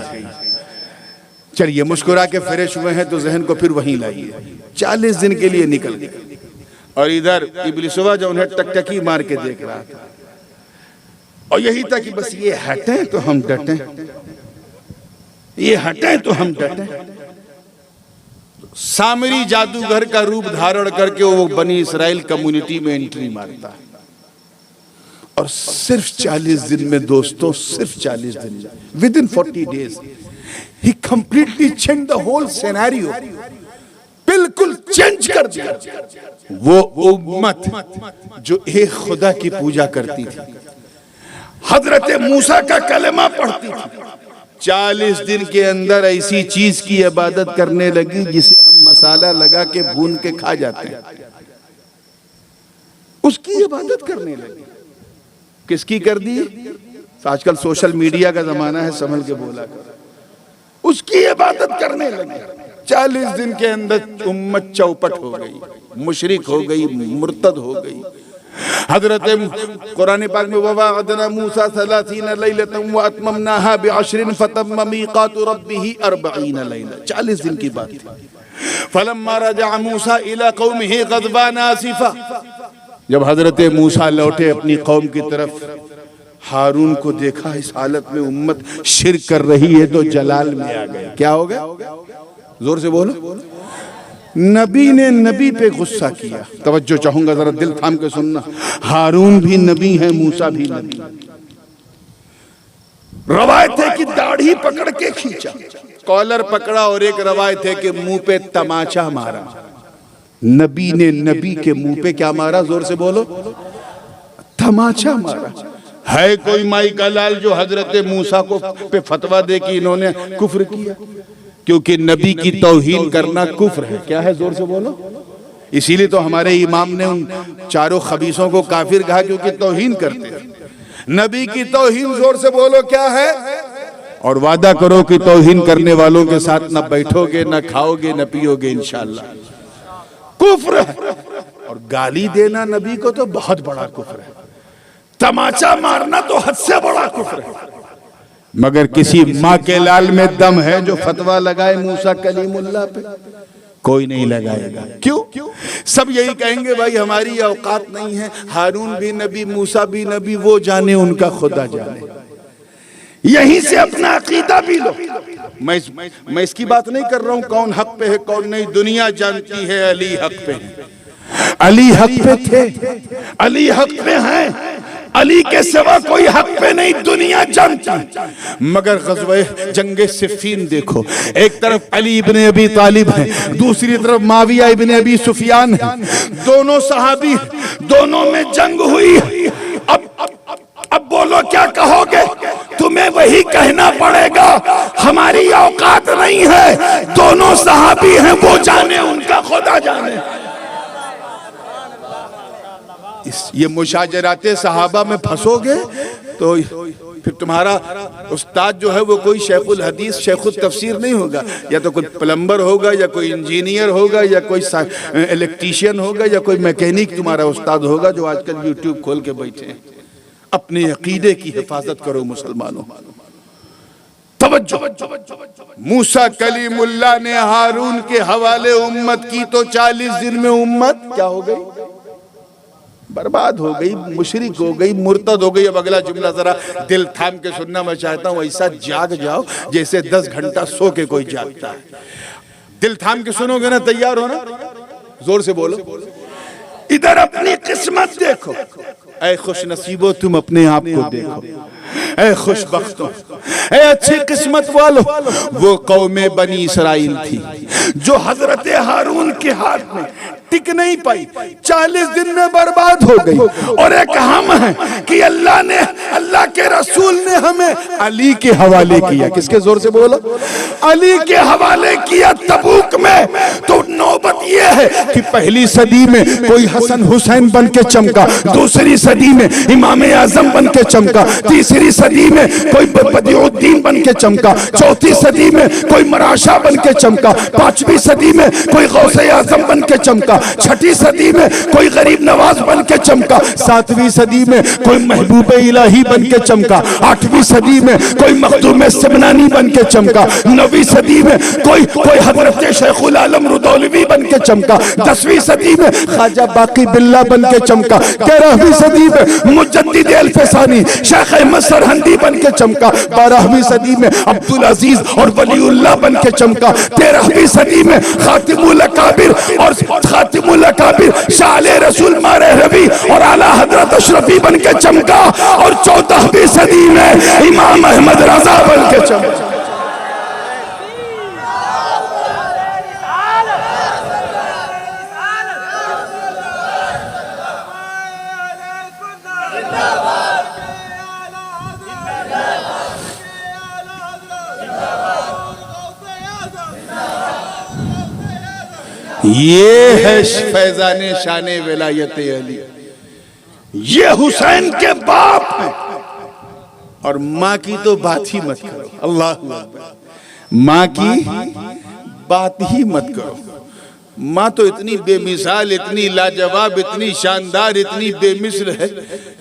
चलिए, मुस्कुरा के फ्रेश हुए हैं तो जहन को फिर वहीं लाइए। 40 दिन के लिए निकल गए, और इधर इब्लिसवा जो उन्हें टकटकी मार के देख रहा था, और यही था कि बस ये हटें तो हम डटें, ये हटें तो हम डटें। सामरी जादूगर का रूप धारण करके वो बनी इसराइल कम्युनिटी में एंट्री मारता है, और सिर्फ 40 दिन में दोस्तों, सिर्फ 40 दिन में, with in 40 days he completely changed the whole scenario, बिल्कुल चेंज कर दिया। वो उम्मत जो एक खुदा की पूजा करती थी, हजरत मूसा का कलमा पढ़ती थी, 40 दिन के अंदर ऐसी चीज की इबादत करने लगी जिसे हम मसाला लगा के भून के खा जाते हैं, उसकी इबादत करने लगी। किसकी कर दी? आजकल सोशल मीडिया का जमाना है, संभल के बोला कर। उसकी इबादत करने लगी। 40 दिन के अंदर उम्मत चौपट हो गई, मुशरिक हो गई, मुर्तद हो गई। हजरत कुरान पाक में ववाअदना मूसा 30 लैलतन व अतममनाहा बिअश्रिन फतम्म मीकातु रब्बिही 40 लैला, 40 दिन की बात थी। फलम्मा रजा मूसा इला कौमिही गज़बान आसिफा, जब हजरत मूसा लौटे अपनी कौम की तरफ, हारून को देखा इस हालत में उम्मत शिरक कर रही है तो जलाल में आ गए। क्या हो गया? जोर से बोलो। नबी ने नबी पे गुस्सा किया। तवज्जो चाहूंगा, जरा दिल थाम के सुनना। हारून भी नबी है, मूसा भी नबी। रवायत है कि दाढ़ी पकड़ के खींचा, कॉलर पकड़ा, और एक रवायत है कि मुंह पे तमाचा मारा। नबी ने नबी के मुंह पे क्या मारा? जोर से बोलो। तमाचा मारा। है कोई माई का लाल जो हजरत मूसा को पे फतवा दे कि इन्होंने कुफ्र किया? क्योंकि नबी की तौहीन करना कुफ्र है। क्या है? जोर से बोलो। इसीलिए तो हमारे इमाम ने उन चारों खबीसों को काफिर कहा, क्योंकि तौहीन करते हैं। नबी की तौहीन, जोर से बोलो, क्या है? और वादा करो कि तौहीन करने वालों के साथ न बैठोगे, न खाओगे, न पियोगे, इंशाअल्लाह। कुफ्र है। और गाली देना नबी को तो बहुत बड़ा कुफ्र है। तमाचा मारना तो हद से बड़ा कुफ्र है। मगर किसी माँ के लाल में दम है जो फतवा लगाए मूसा कलीमुल्लाह पे? कोई नहीं लगाएगा। क्यों? सब यही कहेंगे भाई हमारी औकात नहीं है। हारून भी नबी, मूसा भी नबी, वो जाने, उनका खुदा जाने। यहीं से अपना अकीदा भी लो। मैं इसकी बात नहीं कर रहा हूं कौन हक पे है कौन नहीं। दुनिया जानती है अली हक पे है। अली हक पे थे, अली हक पे हैं। अली के सिवा कोई हक पे नहीं, दुनिया जानती। मगर ग़ज़वे जंगे सिफ़ीन देखो, एक तरफ अली इब्ने अबी तालिब है, दूसरी तरफ माविया इब्ने अबी सुफियान है। दोनों सहाबी, दोनों में जंग हुई। अब बोलो क्या कहोगे? तुम्हें वही कहना पड़ेगा, हमारी औकात नहीं है। दोनों सहाबी हैं, वो जाने, उनका खुदा जाने। ये मुशाजराते सहाबा में फंसोगे तो फिर तुम्हारा उस्ताद जो है वो कोई शेखुल हदीस, शेखुल तफसीर नहीं होगा। या तो कोई प्लम्बर होगा, या कोई इंजीनियर होगा, या कोई इलेक्ट्रीशियन होगा, या कोई मैकेनिक तुम्हारा उस्ताद होगा, जो आजकल यूट्यूब खोल के बैठे हैं। अपने अकीदे की हिफाजत करो मुसलमानों। तवज्जो। मूसा कलीमुल्लाह ने हारून के हवाले उम्मत की तो 40 दिन में उम्मत क्या हो गई? बर्बाद हो गई, मुशरिक हो गई, मुर्तद हो गई। अब अगला जुमला जरा दिल थाम के सुनना मैं चाहता हूं, ऐसा जाग जाओ जैसे 10 घंटा सो के कोई जागता है। दिल थाम के सुनोगे ना, तैयार हो ना, जोर से बोलो। इधर अपनी किस्मत देखो, ऐ खुश नसीबो तुम अपने आप को देखो, ऐ खुशबख्तों, ऐ अच्छी किस्मत वालों। वो कौमे बनी इसराइल थी जो हजरत हारून के हाथ में टिक नहीं पाई, 40 दिन में बर्बाद हो गई। और एक हम हैं कि अल्लाह के रसूल ने हमें अली के हवाले किया। किसके जोर से बोलो? अली के हवाले किया तबूक में। तो नौबत यह है कि पहली सदी में कोई हसन हुसैन बन के चमका, दूसरी सदी में इमाम आजम बन के चमका, तीसरी सदी में कोई बदिउद्दीन बन के चमका, चौथी सदी में कोई मराशा बन के चमका, पांचवी सदी में कोई गौसे आजम बन के चमका, छठी सदी में कोई गरीब नवाज बन के चमका, 7वीं सदी में कोई महबूब इलाही बन के चमका, 8वीं सदी में कोई मखदूम सिमनानी बन के चमका, 9वीं सदी में कोई हजरत शेखुल आलम रुदौलवी बन के चमका, 10वीं सदी में ख्वाजा बाकी बिल्ला बन के चमका, 13वीं सदी में मुजद्दिद अल-फसानी शेख अहमद सरहंदी बन के चमका, 12वीं सदी में अब्दुल अजीज और वलीउल्लाह बन के चमका, 13वीं सदी में खातिमुल अकाबिर और खातिमुल अकाबिर शाले रसूल मारे रवि और आला हजरत अशरफी बन के चमका, और 14वीं सदी में इमाम अहमद रजा बन के चमका। ये है फैजाने शाने विलायत अली, ये हुसैन के बाप हैं। और माँ की तो बात ही मत करो, अल्लाह अकबर, माँ की बात ही मत करो। माँ तो इतनी बेमिसाल, इतनी लाजवाब, इतनी शानदार, इतनी बेमिसल है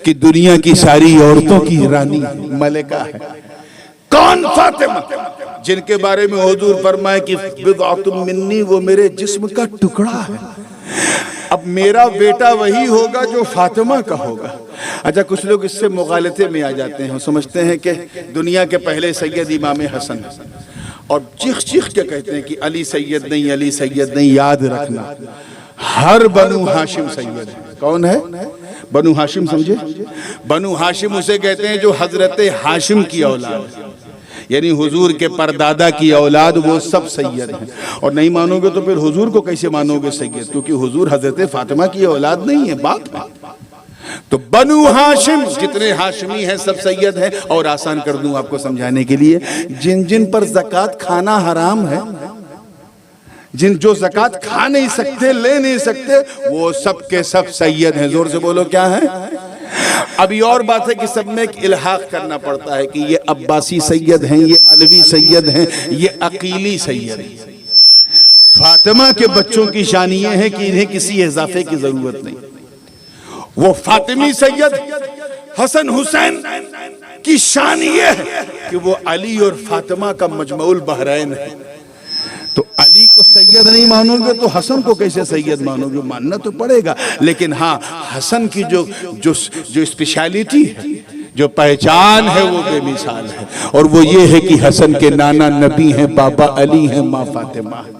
कि दुनिया की सारी औरतों की रानी मलिका है। कौन? फातिमा, जिनके बारे में हुजूर फरमाए कि बिदअतुम मिन्नी, वो मेरे जिस्म का टुकड़ा है। अब मेरा बेटा वही होगा जो फातिमा का होगा। अच्छा, कुछ लोग इससे मुगालते में आ जाते हैं, समझते हैं कि दुनिया के पहले सैयद इमाम हसन, और चीख चीख के कहते हैं कि अली सैयद नहीं, अली सैयद नहीं। याद रखना, हर बनु हाशिम सैयद है। कौन है? बनु हाशिम, समझे? बनु हाशिम उसे कहते हैं जो हजरत हाशिम की औलाद है, यानी हुजूर के परदादा की औलाद, वो सब सैयद हैं। और नहीं मानोगे तो फिर हुजूर को कैसे मानोगे सैयद? क्योंकि हुजूर हजरत फातिमा की औलाद नहीं है, बाप है। तो बनु हाशिम, जितने हाशिमी हैं सब सैयद हैं। और आसान कर दूं आपको समझाने के लिए, जिन जिन पर ज़कात खाना हराम है, जो ज़कात खा नहीं सकते, ले नहीं सकते, वो सब के सब सैयद हैं। जोर से बोलो, क्या है? अभी और बात है कि सब में एक इल्हाक करना पड़ता है कि ये अब्बासी सैयद हैं, ये अलवी सैयद हैं, ये अकीली सैयद हैं। फातिमा के बच्चों की शान ये है कि इन्हें किसी इजाफे की जरूरत नहीं। वो फातिमी सैयद हसन हुसैन की शान ये है कि वो अली और फातिमा का मजमऊल बहरैन है। तो अली को सैयद नहीं मानोगे तो हसन को कैसे सैयद मानोगे? मानना तो पड़ेगा। लेकिन हाँ, हसन की जो स्पेशलिटी है, जो पहचान है, वो बेमिसाल है। और वो ये है कि हसन के नाना नबी हैं, बाबा अली हैं, माँ फातिमा है,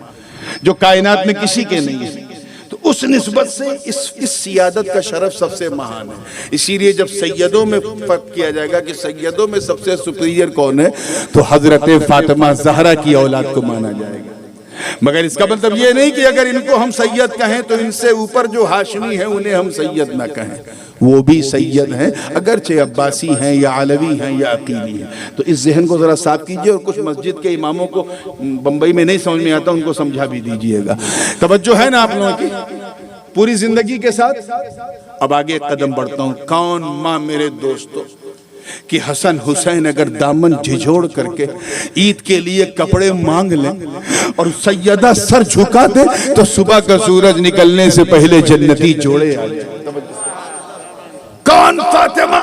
जो कायनात में किसी के नहीं है। तो उस निस्बत से इस सियादत का शरफ सबसे महान है। इसीलिए जब सैयदों में फर्क किया जाएगा कि सैयदों में सबसे सुपीरियर कौन है, तो हजरत फातिमा ज़हरा की औलाद को माना जाएगा। मगर इसका मतलब ये नहीं कि अगर इनको हम सैयद कहें तो इनसे ऊपर जो हाशिमी हैं उन्हें हम सैयद ना कहें। वो भी सैयद हैं, अगरचे अब्बासी हैं या अलवी हैं या अकीली हैं। तो इस जहन को जरा साफ कीजिए। और कुछ मस्जिद के इमामों को बंबई में नहीं समझ में आता, उनको समझा भी दीजिएगा। तवज्जो है ना आप लोगों की पूरी जिंदगी के साथ? अब आगे एक कदम बढ़ता हूँ। कौन माँ मेरे दोस्तों कि हसन हुसैन अगर दामन झिझोड़ करके ईद के लिए कपड़े मांग लें और सैयदा सर झुका दे तो सुबह का सूरज निकलने से पहले जन्नती जोड़े आ जाए। कौन फातिमा?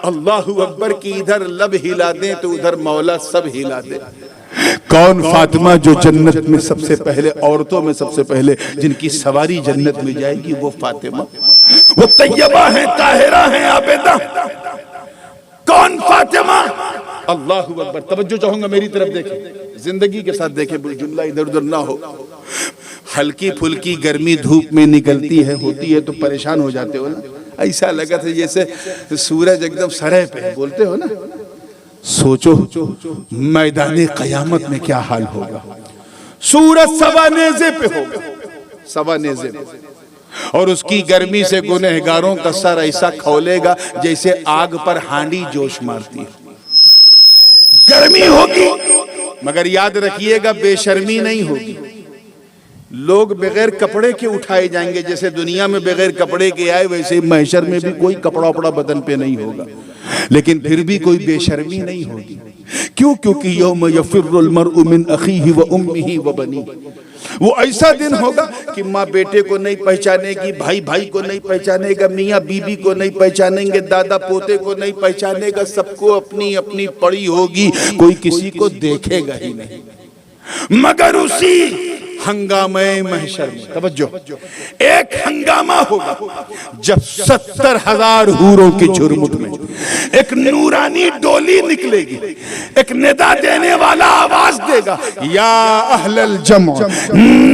अल्लाहु अकबर की इधर लब हिला दे तो उधर मौला सब हिला दे। कौन फातिमा जो जन्नत में सबसे पहले, औरतों में सबसे पहले जिनकी सवारी जन्नत में जाएगी, वो फातिमा। वो तैयबा है, ताहिरा है, आबिदा। कौन? फातिमा। अल्लाहु अकबर। तवज्जो चाहूंगा, मेरी तरफ देखें, जिंदगी के साथ देखें, जुमला इधर उधर ना हो। हल्की फुल्की गर्मी धूप में निकलती है, होती है तो परेशान हो जाते हो ना, ऐसा लगा था जैसे सूरज एकदम सरह पे, बोलते हो ना। सोचो मैदान क़यामत में क्या हाल होगा। सूरज सवा नेज़े पे होगा, सवा नेज़े पे, और उसकी गर्मी से गुनहगारों का सर ऐसा खौलेगा जैसे आग पर हांडी जोश मारती है। गर्मी होगी, मगर याद रखिएगा बेशर्मी नहीं होगी। लोग बगैर कपड़े के उठाए जाएंगे, जैसे दुनिया में बगैर कपड़े के आए वैसे महशर में भी कोई कपड़ा उपड़ा बदन पे नहीं होगा, लेकिन फिर भी कोई बेशर्मी नहीं होगी। क्यों? क्योंकि यौम यफिर्रुल मर्उ मिन अखीही व उम्मिही व बनीही। वो ऐसा दिन होगा कि माँ बेटे को नहीं पहचानेगी, भाई भाई को नहीं पहचानेगा, मियाँ बीबी को नहीं पहचानेंगे, दादा पोते को नहीं पहचानेगा, सबको अपनी अपनी पड़ी होगी, कोई किसी को देखेगा ही नहीं। मगर उसी हंगामे महशर में, तवज्जो, एक हंगामा होगा जब 70,000 हूरों की झुरमुट में एक नूरानी डोली निकलेगी, एक निदा देने वाला आवाज देगा, या अहलल जम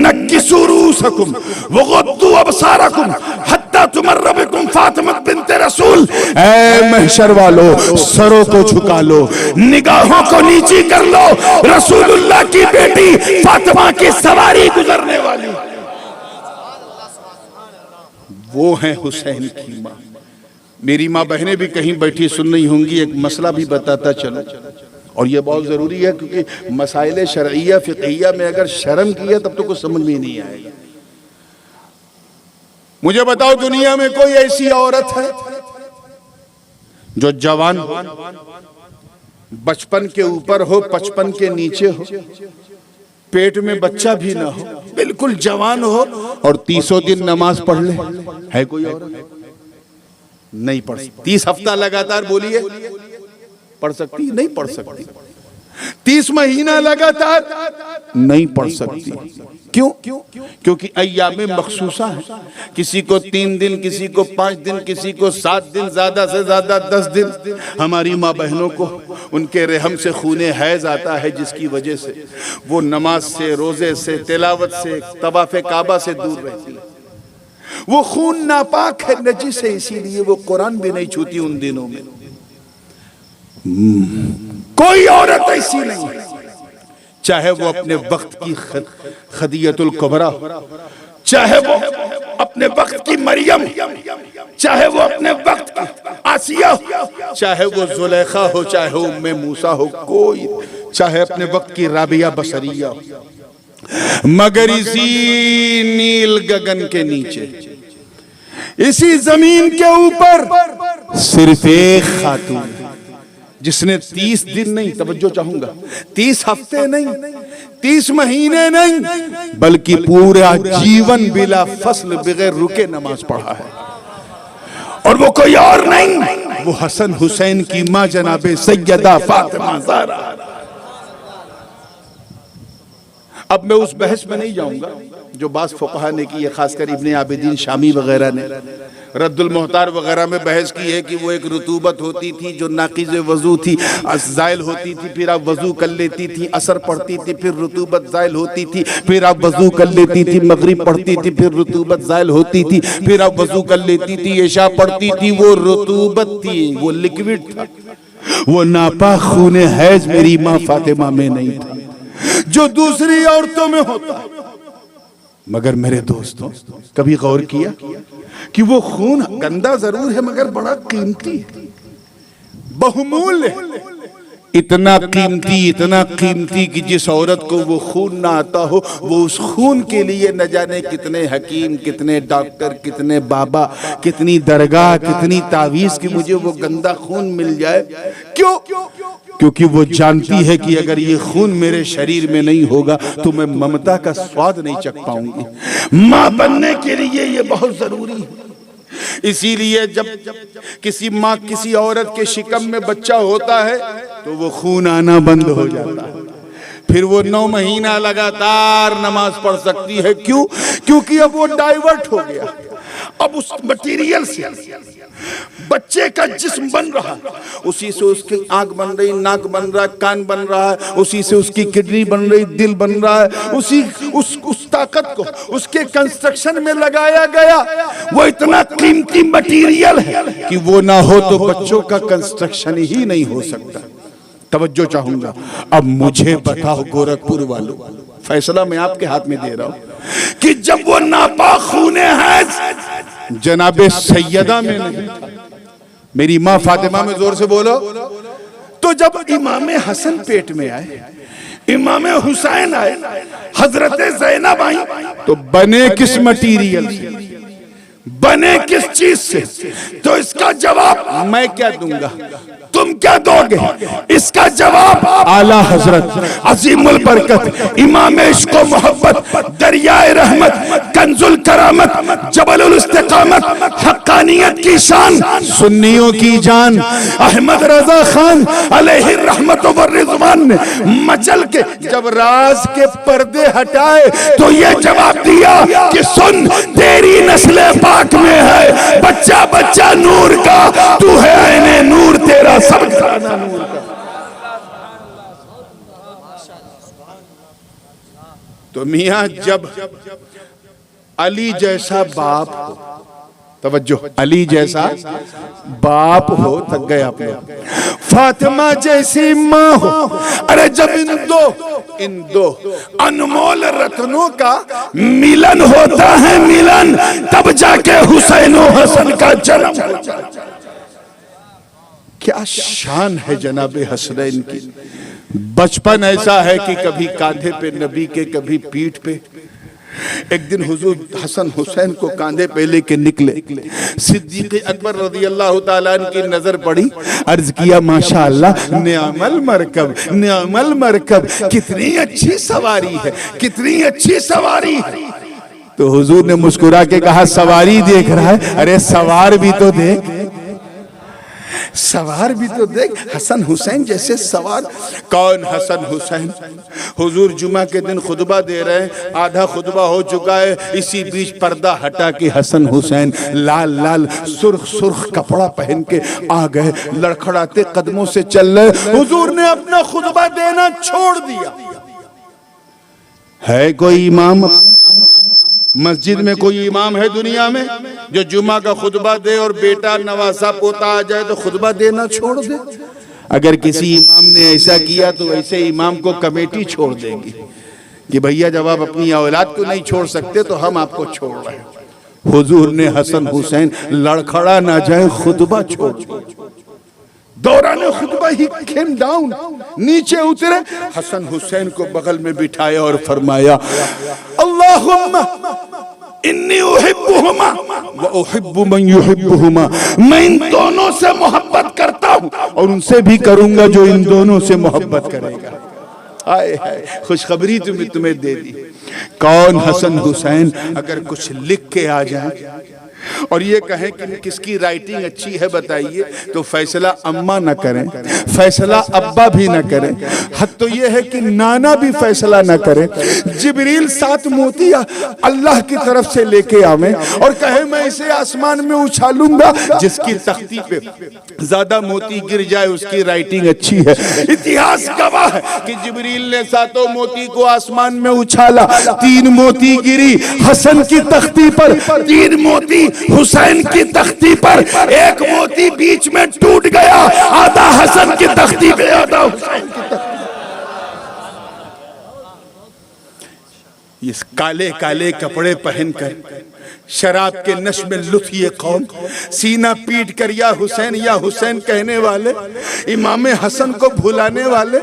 नक्किसू रूसकुम वगद्दू अबसारकुम हत्ता तुमर्र बिकुम फातिमा बिन्त रसूल। ऐ महशर वालों, सरों को झुका लो, निगाहों को नीची कर लो, रसूलुल्लाह की बेटी फातिमा की सवारी गुजरने वाली, वो है हुसैन की माँ। मेरी माँ बहनें भी कहीं बैठी सुन रही होंगी, एक मसला भी बताता चलो, और ये बहुत जरूरी है, क्योंकि मसाइल शरइया फिक़हिया में अगर शर्म किया तब तो कुछ समझ में नहीं आएगा। मुझे बताओ, दुनिया में कोई ऐसी औरत है जो जवान हो, बचपन के ऊपर हो, 55 के नीचे हो, पेट में बच्चा भी ना हो, बिल्कुल जवान हो और 30 दिन नमाज पढ़ ले? है कोई औरत? नहीं पढ़ सकती। 30 हफ्ता लगातार बोलिए, पढ़ सकती? नहीं पढ़ सकती। 30 महीना लगातार नहीं पढ़ सकती। क्यों? क्योंकि अय्यामे मखसूसा है, किसी को 3 दिन, किसी को 5 दिन, किसी को 7 दिन, ज्यादा से ज्यादा 10 दिन। हमारी माँ बहनों को उनके रहम से खूने हैज आता है, जिसकी वजह से वो नमाज से, रोजे से, तिलावत से, तवाफ़े काबा से दूर रहती है। वो खून नापाक है, नजिस है, इसीलिए वो कुरान भी नहीं छूती उन दिनों में। कोई औरत ऐसी नहीं, चाहे वो अपने वक्त की खदीजतुल कुबरा, चाहे वो अपने वक्त की मरियम, चाहे वो अपने वक्त की आसिया, चाहे वो जुलेखा हो, चाहे वो उम्मे मूसा हो, कोई, चाहे अपने वक्त की राबिया बसरिया हो, मगर इसी नील गगन के नीचे, इसी जमीन के ऊपर सिर्फ एक खातून जिसने 30 दिन नहीं, तवज्जो चाहूंगा, 30 हफ्ते नहीं, 30 महीने नहीं, बल्कि पूरा जीवन बिला फसल बगैर रुके नमाज पढ़ा है, और वो कोई और नहीं, वो हसन हुसैन की मां जनाबे सैयदा फातिमा ज़हरा। अब मैं उस बहस में नहीं जाऊंगा जो बास फुक़हा ने की है, खासकर इब्ने आबिदीन शामी वगैरह ने रद्दुल मोहतार वगैरह में बहस की है कि वो एक रुतूबत होती थी जो नाक़िज़ वज़ू थी, ज़ाइल होती थी, फिर आप वज़ू कर लेती थी, असर पढ़ती थी, फिर रुतूबत ज़ाइल होती थी, फिर आप वज़ू कर लेती थी, मगरिब पढ़ती थी, फिर रुतूबत ज़ाइल होती थी, फिर आप वज़ू कर लेती थी, इशा पढ़ती थी। वो रुतूबत थी, वो लिक्विड था, वो नापाक खूने हैज मेरी माँ फातिमा में नहीं था जो दूसरी औरतों में होता है। मगर मेरे दोस्तों, कभी गौर किया कि वो खून गंदा जरूर है मगर बड़ा कीमती है, बहुमूल्य है, इतना कीमती कि जिस औरत को वो खून ना आता हो, वो उस खून के लिए न जाने कितने हकीम, कितने डॉक्टर, कितने बाबा, कितनी दरगाह, कितनी तावीज़ कि मुझे वो गंदा खून मिल जाए। क्यों? क्योंकि वो जानती है कि अगर ये खून मेरे शरीर में नहीं होगा तो मैं ममता का स्वाद नहीं चख पाऊंगी। मां बनने के लिए ये बहुत जरूरी है। इसीलिए जब किसी माँ, किसी औरत के शिकम में बच्चा होता है तो वो खून आना बंद हो जाता है, फिर वो 9 महीना लगातार नमाज पढ़ सकती है। क्यों? क्योंकि अब वो डाइवर्ट हो गया, अब उस मटेरियल से बच्चे का जिस्म बन रहा, उसी से उसकी आंख बन रही, नाक बन रहा है, कान बन रहा है, उसी से उसकी किडनी बन रही, दिल बन रहा है, उसी उस ताकत को उसके कंस्ट्रक्शन में लगाया गया। वो इतना कीमती मटेरियल है कि वो ना हो तो बच्चों का कंस्ट्रक्शन ही नहीं हो सकता। तवज्जो चाहूंगा। अब मुझे बताओ गोरखपुर वालों, फैसला मैं आपके हाथ में दे रहा हूं कि जब वो नापाक खूने हैं जनाबे सैयदा में नहीं था, मेरी मां फातिमा में जोर से बोलो, तो जब इमाम हसन पेट में आए, इमाम हुसैन आए, हजरत ज़ैनब आई, तो बने किस मटीरियल से, बने किस चीज से? तो इसका जवाब मैं क्या दूंगा, तुम क्या दोगे? इसका जवाब आला हजरत अजीमुल बरकत इमाम इश्क व मोहब्बत, दरियाए रहमत, कंजुल करामत, जबलुल इस्तिकामत, हक्कानियत की शान, सुन्नियों की जान अहमद रजा खान अलैहि रहमत व रिज़वान ने मचल के जब राज के पर्दे हटाए तो ये जवाब दिया कि सुन, तेरी नस्ल पाक में है बच्चा बच्चा नूर का, तू है ऐने नूर, तेरा सब घराना नूर का। तो मियां जब अली जैसा बाप हो, तवज्जो, अली जैसा बाप हो, थक गए आप लोग, फातिमा जैसी माँ हो, अरे जब इन दो अनमोल रत्नों का मिलन होता है, मिलन, तब जाके हुसैन और हसन का जन्म होता है। क्या शान है जनाबे हसनैन की। बचपन ऐसा है कि कभी कांधे पे नबी के, कभी पीठ पे। एक दिन हुजूर हसन हुसैन को कांधे पे लेके निकले, सिद्दीक़ अकबर रज़ियल्लाहु ताला अन्हु की नजर पड़ी, अर्ज किया माशाअल्लाह, निअमल मरकब, निअमल मरकब, कितनी अच्छी सवारी है, कितनी अच्छी सवारी है। तो हुजूर ने मुस्कुरा के कहा, सवारी देख रहा है, अरे सवार भी तो देख, सवार भी तो देख, हसन हुसैन जैसे सवार। कौन हसन हुसैन? हुजूर जुमा के दिन खुतबा दे रहे हैं, आधा खुतबा हो चुका है, इसी बीच पर्दा हटा के हसन हुसैन लाल लाल सुर्ख सुर्ख कपड़ा पहन के आ गए, लड़खड़ाते कदमों से चल रहे। हुजूर ने अपना खुतबा देना छोड़ दिया। है कोई इमाम मस्जिद में, कोई इमाम है दुनिया में जो जुमा का खुतबा दे और बेटा नवासा पोता आ जाए तो खुतबा देना छोड़ दे? अगर किसी इमाम ने ऐसा किया तो ऐसे इमाम को कमेटी छोड़ देगी कि भैया जब आप अपनी औलाद को नहीं छोड़ सकते तो हम आपको छोड़ रहे हैं। हुजूर ने हसन हुसैन लड़खड़ा ना जाए खुतबा छोड़, दौरान खुतबा ही केम डाउन, नीचे उतरे, हसन हुसैन को बगल में बिठाया और फरमाया, अल्लाहुम्मा इन्नी उहिब्बुहुमा व उहिब्बु मन युहिब्बुहुमा, मैं इन दोनों से मोहब्बत करता हूँ और उनसे भी करूंगा जो इन दोनों से मोहब्बत करेगा। आए हाय, खुशखबरी तुम्हें दे दी। कौन हसन हुसैन? अगर कुछ लिख के आ जाए और ये कहें कि किसकी राइटिंग अच्छी है बताइए, तो फैसला अम्मा न करें, फैसला अब्बा भी न करें, हद तो ये है कि नाना भी फैसला न करें, जिब्रील 7 मोतिया अल्लाह की तरफ से लेके आवे और कहे मैं इसे आसमान में उछालूंगा, जिसकी तख्ती पे ज्यादा मोती गिर जाए उसकी राइटिंग अच्छी है। इतिहास गवाह है कि जिब्रील ने 7 मोती को आसमान में उछाला, 3 मोती गिरी हसन की तख्ती पर, 3 मोती हुसैन की तख्ती पर, 1 मोती बीच में टूट गया, आधा हसन की तख्ती पे, आधा हुसैन की तख्ती। इस काले काले कपड़े पहनकर शराब के नशे में लुत्फ ये कौम, सीना पीट कर या हुसैन कहने वाले, इमाम हसन को भुलाने वाले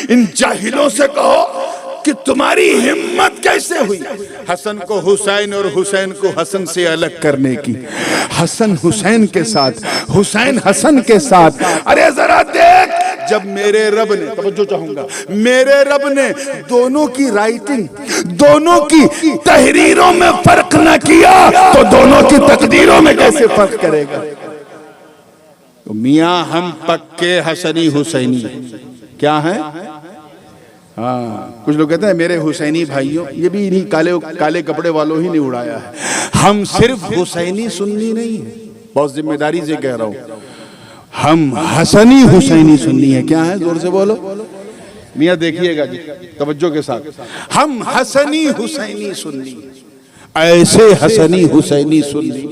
इन जाहिलों से कहो कि तुम्हारी हिम्मत कैसे हुई हसन को हुसैन और हुसैन को हसन से अलग करने की, हसन हुसैन के साथ, हुसैन हसन के साथ। अरे जरा देख, जब मेरे रब ने, तवज्जो चाहूंगा, मेरे रब ने दोनों की राइटिंग, दोनों की तहरीरों में फर्क न किया तो दोनों की तकदीरों में कैसे फर्क करेगा? तो मियां हम पक्के हसनी हुसैनी क्या हैं? हाँ, कुछ लोग कहते हैं मेरे हुसैनी भाइयों, ये भी इन्हीं काले काले कपड़े वालों ही ने उड़ाया है। हम सिर्फ हुसैनी सुन्नी नहीं है, बहुत जिम्मेदारी से कह रहा हूं, हम हसनी हुसैनी सुन्नी है। क्या है, जोर से बोलो मियाँ, देखिएगा जी तवज्जो के साथ। हम हसनी हुसैनी सुन्नी, ऐसे हसनी हुसैनी सुन्नी,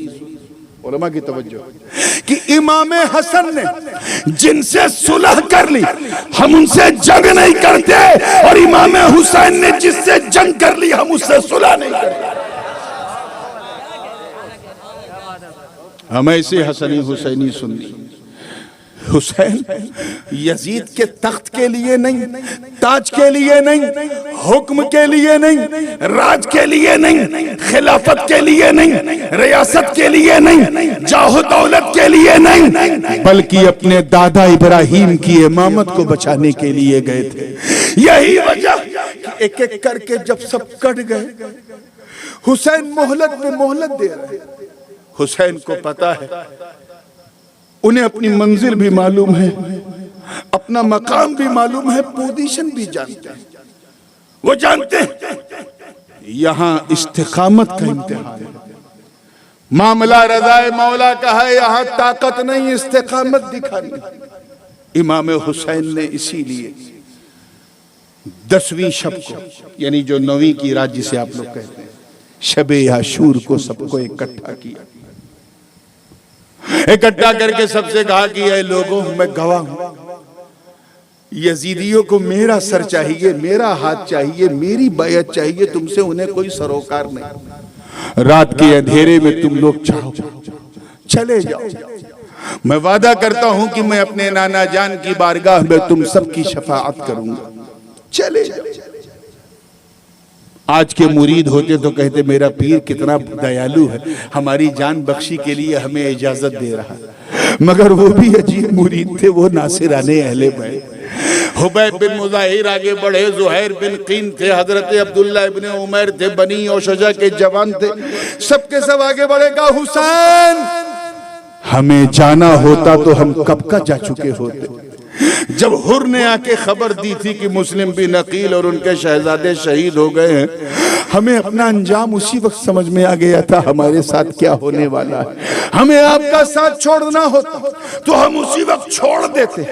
उलमा की तवज्जो कि इमाम हसन ने जिनसे सुलह कर ली हम उनसे जंग नहीं करते, और इमाम हुसैन ने जिससे जंग कर ली हम उससे सुलह नहीं करते। हम ऐसे हसनी हुसैनी सुन्नी। हुसैन यजीद के तख्त के लिए नहीं, ताज के लिए नहीं, हुक्म के लिए नहीं, राज के लिए नहीं, खिलाफत के लिए नहीं, रियासत के लिए नहीं, जाहो दौलत के लिए नहीं, बल्कि अपने दादा इब्राहिम की इमामत को बचाने के लिए गए थे। यही वजह एक एक करके जब सब कट गए, हुसैन मोहलत पे मोहलत दे रहे। हुसैन को पता है, उन्हें अपनी मंजिल भी मालूम है, अपना मकाम भी मालूम है, पोजीशन भी जानते हैं। वो जानते हैं यहां इस्तिकामत का इम्तिहान है, मामला रज़ाए मौला का है, यहां ताकत नहीं इस्तिकामत दिखानी। इमाम हुसैन ने इसीलिए 10वीं शब को, यानी जो 9वीं की रात जिसे आप लोग कहते हैं, शबे आशूर को सबको इकट्ठा किया। इकट्ठा करके सबसे कहा कि ऐ लोगों, मैं गवाह हूं, यजीदियों को मेरा सर चाहिए, मेरा हाथ चाहिए, मेरी बैयत चाहिए, तुमसे उन्हें कोई सरोकार नहीं। रात के अंधेरे में तुम लोग चाहो चले जाओ, मैं वादा करता हूं कि मैं अपने नाना जान की बारगाह में तुम सबकी शफाअत करूंगा, चले जाओ। आज के मुरीद होते तो कहते मेरा पीर कितना दयालु है, हमारी जान बख्शी के लिए हमें इजाजत दे रहा है। मगर वो भी अजीब मुरीद थे, वो नासिराने अहले बैत। हुबैब बिन मुजाहिर आगे बढ़े, जुहैर बिन कीन थे, हजरत अब्दुल्ला इब्ने उमैर थे, बनी और शजा के जवान थे, सबके सब आगे बढ़ेगा। हुसैन, हमें जाना होता तो हम कब का जा चुके होते। जब हुर ने आके खबर दी थी कि मुस्लिम बिन अकील और उनके शहजादे शहीद हो गए हैं, हमें अपना अंजाम उसी वक्त समझ में आ गया था हमारे साथ क्या होने वाला है। हमें आपका साथ छोड़ना होता तो हम उसी वक्त छोड़ देते,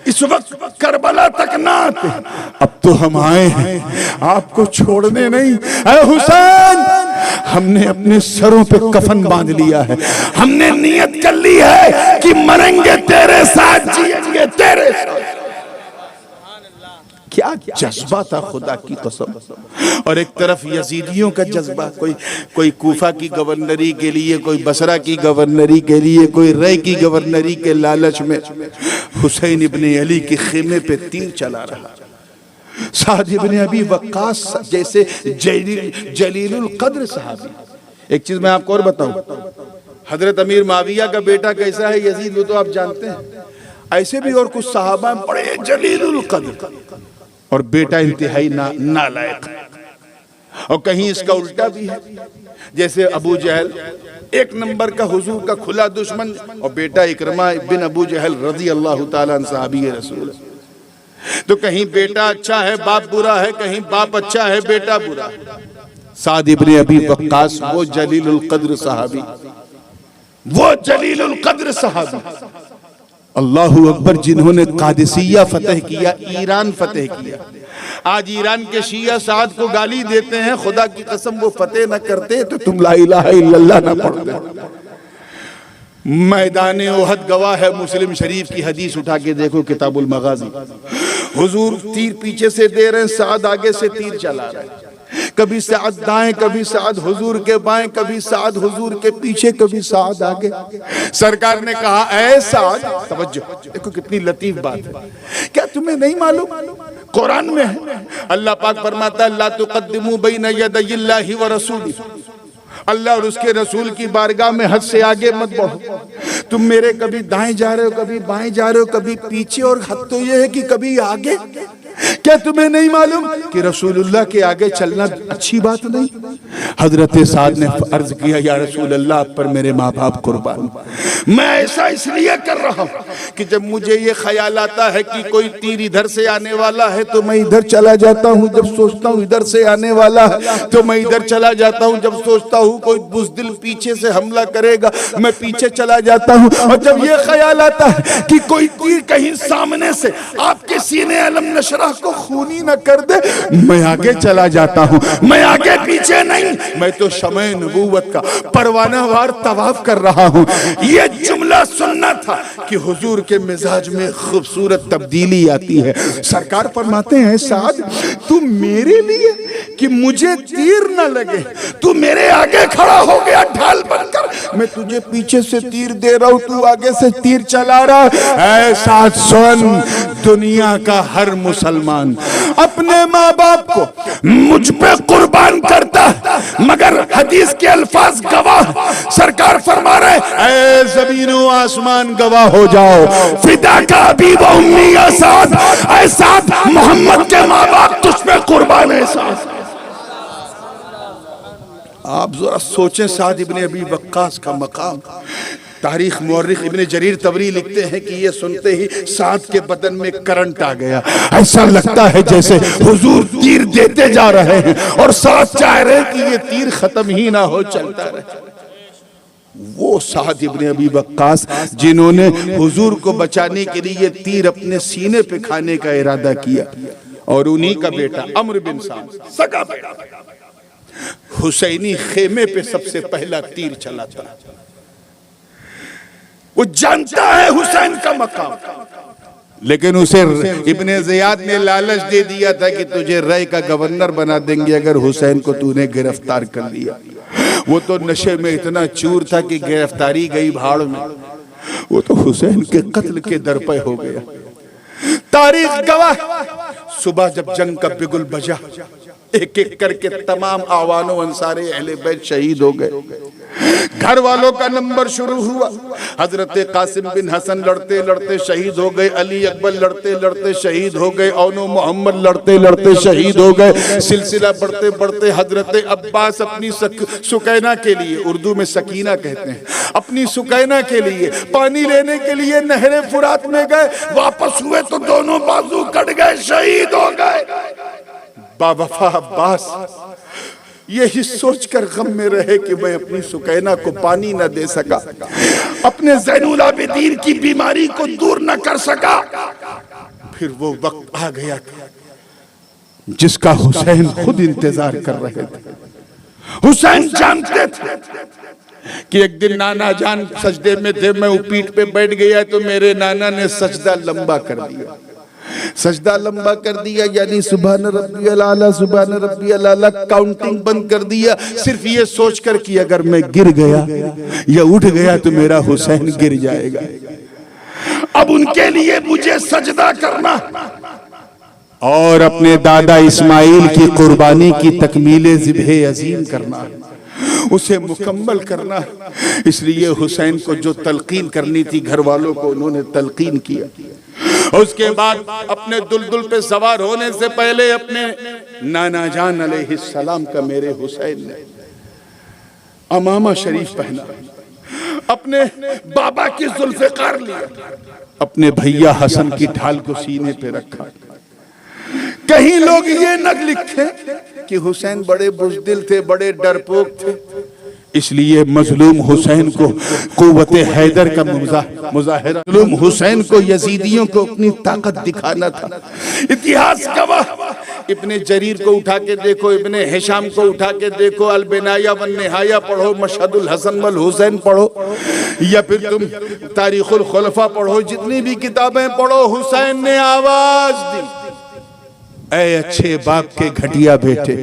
इस वक्त करबला तक ना आते। अब तो हम आए हैं आपको छोड़ने नहीं। ऐ हुसैन, हमने अपने सरों पे कफन बांध लिया है, हमने नियत कर ली है कि मरेंगे तेरे साथ, जिएंगे तेरे साथ। क्या जज्बा था खुदा की कसम। और एक तरफ यजीदियों का जज्बा, कोई कूफा की गवर्नरी के लिए, कोई बसरा की गवर्नरी के लिए, कोई रय की गवर्नरी के लालच में हुसैन इब्ने अली के खेमे पे तीर चला रहा। साद इब्ने अबी वक्कास जैसे जलीलुल कद्र सहाबी। एक चीज मैं आपको और बताऊं, हजरत अमीर माविया का बेटा कैसा है यजीद, वो तो आप जानते हैं। ऐसे भी और कुछ सहाबा बड़े जलीलुल कद्र, और बेटा इंतहाई नालायक। और कहीं इसका उल्टा भी है, जैसे अबू जहल एक नंबर का हुजूर का खुला दुश्मन, और बेटा इकरमा बिन अबू जहल रज़ी अल्लाह ताला अन्हु सहाबी रसूल। तो कहीं बेटा अच्छा है बाप बुरा है, कहीं बाप अच्छा है बेटा बुरा है। साद इब्ने अबी वक्कास वो जलीलुल कद्र सहाबी, वो जलीलुल कद्र सहाबी, अल्लाहु अकबर, जिन्होंने कादिसिया फतेह किया, ईरान फतेह किया। आज ईरान के शिया साद को गाली देते हैं, खुदा की कसम वो फतेह न करते तो तुम ला इलाहा इल्लल्लाह न पढ़ते। मैदान उहद गवाह है, मुस्लिम शरीफ की हदीस उठा के देखो, किताबुल मगाजी। हुजूर तीर पीछे से दे रहे हैं, साद आगे से तीर चला रहे हैं, कभी साद दाएं, कभी साद हुजूर के बाएं, कभी साद हुजूर के पीछे, कभी साद आगे। सरकार ने कहा ऐ साद, तवज्जो देखो कितनी लतीफ बात है, क्या तुम्हें नहीं मालूम कुरान में है, अल्लाह पाक फरमाता है ला तुक़द्दिमू बैना यदयिल्लाहि व रसूली, अल्लाह और उसके रसूल की बारगाह में हद से आगे मत बढ़ो। तुम मेरे कभी दाएं जा रहे हो, कभी बाएं जा रहे हो, कभी पीछे, और हद तो यह है कि कभी आगे। क्या तुम्हें नहीं मालूम कि रसूलुल्लाह के आगे चलना अच्छी बात नहीं? हजरत साद ने अर्ज किया, या रसूल अल्लाह, पर मेरे माँ बाप कुर्बान। मैं ऐसा इसलिए कर रहा हूँ कि जब मुझे ये ख्याल आता है कि कोई तीर इधर से आने वाला है तो मैं इधर चला जाता हूँ, जब सोचता हूँ इधर से आने वाला है तो मैं इधर चला जाता हूँ, जब सोचता हूँ कोई बुज़दिल पीछे से हमला करेगा मैं पीछे चला जाता हूँ, और जब ये ख्याल आता है कि कोई तीर कहीं सामने से आपके सीने अलम नशरह को खूनी न कर दे, मैं आगे चला जाता हूँ। मैं आगे पीछे नहीं, मैं तो शमे नबूवत का परवाना वार तवाफ कर रहा हूँ। ये जुमला सुनना था कि हुजूर के मिजाज में खूबसूरत तब्दीली आती है। सरकार फरमाते हैं, साद तू मेरे लिए कि मुझे तीर न लगे, तू मेरे आगे खड़ा हो गया ढाल बनकर, मैं तुझे पीछे से तीर दे रहा हूँ, तू आगे से तीर चला रहा है। ऐसा सुन, दुनिया का हर मुसलमान अपने माँ बाप को मुझ पे कुर्बान करता है, मगर हदीस के अल्फाज गवाह, सरकार फरमा रहे, ऐ ज़मीनो आसमान गवाह हो जाओ, फिदा का अबी व उम्मी या साद, ऐ साद मोहम्मद के माँ बाप तुझ पे कुर्बान है। साद, आप जरा सोचें, साद इब्ने अबी वक्कास का मकाम। तारीख मुअर्रिख इब्ने जरीर तबरी लिखते हैं कि ये सुनते ही साद के बदन में करंट आ गया। ऐसा लगता है जैसे हुजूर तीर देते जा रहे हैं और साद चाह रहे हैं कि ये तीर खत्म ही ना हो, चलता रहे। वो साद इब्ने अबी वक्कास जिन्होंने हुजूर को बचाने के लिए तीर अपने सीने पे खाने का इरादा किया, और उन्हीं का बेटा अम्र बिन साम, सगा बेटा, हुसैनी खेमे पे सबसे पहला तीर चला था। वो जानता है हुसैन का मकाम, लेकिन उसे इब्ने ज़ियाद ने लालच दे दिया था कि तुझे रय का गवर्नर बना देंगे अगर हुसैन को तूने गिरफ्तार कर लिया। वो तो नशे में इतना चूर था कि गिरफ्तारी गई भाड़ में, वो तो हुसैन के कत्ल के दर पे हो गया। तारीख गवाह, सुबह जब जंग का बिगुल बजा, एक एक करके तमाम आवानो अंसारे अहले बैत शहीद हो गए। घर वालों का नंबर शुरू हुआ। हजरत कासिम बिन हसन लड़ते लड़ते शहीद हो गए, अली अकबर लड़ते लड़ते शहीद हो गए, औनो मोहम्मद लड़ते लड़ते शहीद हो गए। सिलसिला बढ़ते बढ़ते हजरत अब्बास अपनी सुकैना के लिए, उर्दू में सकीना कहते हैं, अपनी सुकैना के लिए पानी लेने के लिए नहरे फुरात में गए। वापस हुए तो दोनों बाजू कट गए, शहीद हो गए। बावफा अब्बास यही सोचकर गम में रहे कि मैं अपनी सुकैना को पानी न दे सका, अपने ज़ैनुल आबिदीन की बीमारी को दूर न कर सका। फिर वो वक्त आ गया जिसका हुसैन खुद इंतजार कर रहे थे। हुसैन जानते थे कि एक दिन नाना जान सजदे में थे, मैं पीठ पे बैठ गया तो मेरे नाना ने सजदा लंबा कर दिया। सजदा लंबा कर दिया यानी सुभान रब्बियल आला, सुभान रब्बियल आला, काउंटिंग बंद कर दिया, सिर्फ ये सोचकर कि अगर मैं गिर गया या उठ गया तो मेरा हुसैन गिर जाएगा। अब उनके लिए मुझे सजदा करना और अपने दादा इस्माइल की कुर्बानी की तकमीले ज़िब्हे अजीम करना, उसे मुकम्मल करना। इसलिए हुसैन को जो तलकीन करनी थी घर वालों को उन्होंने तलकीन किया। उसके बाद अपने दुलदुल पे सवार होने से पहले अपने नाना जान अलैहिस्सलाम का मेरे हुसैन ने अमामा शरीफ पहना, अपने बाबा की जुल्फ़िकार लिया, अपने भैया हसन की ढाल को सीने पे रखा। कहीं लोग ये न लिखे कि हुसैन बड़े बुज़दिल थे, बड़े डरपोक थे, इसलिए मजलूम हुसैन को कुव्वते हैदर का मुजाहिरा, मजलूम हुसैन को यजीदियों को अपनी ताकत दिखाना था। इतिहास गवाह, इब्ने जरीर को उठा के देखो, इब्ने हिशाम को उठा के देखो, अल बिनाया वन निहाया पढ़ो, मशहदुल हसन वल हुसैन पढ़ो, या फिर तुम तारीखुल खुलफा पढ़ो, जितनी भी किताबें पढ़ो, हुसैन ने आवाज दी, ऐ अच्छे बाप के घटिया बेटे,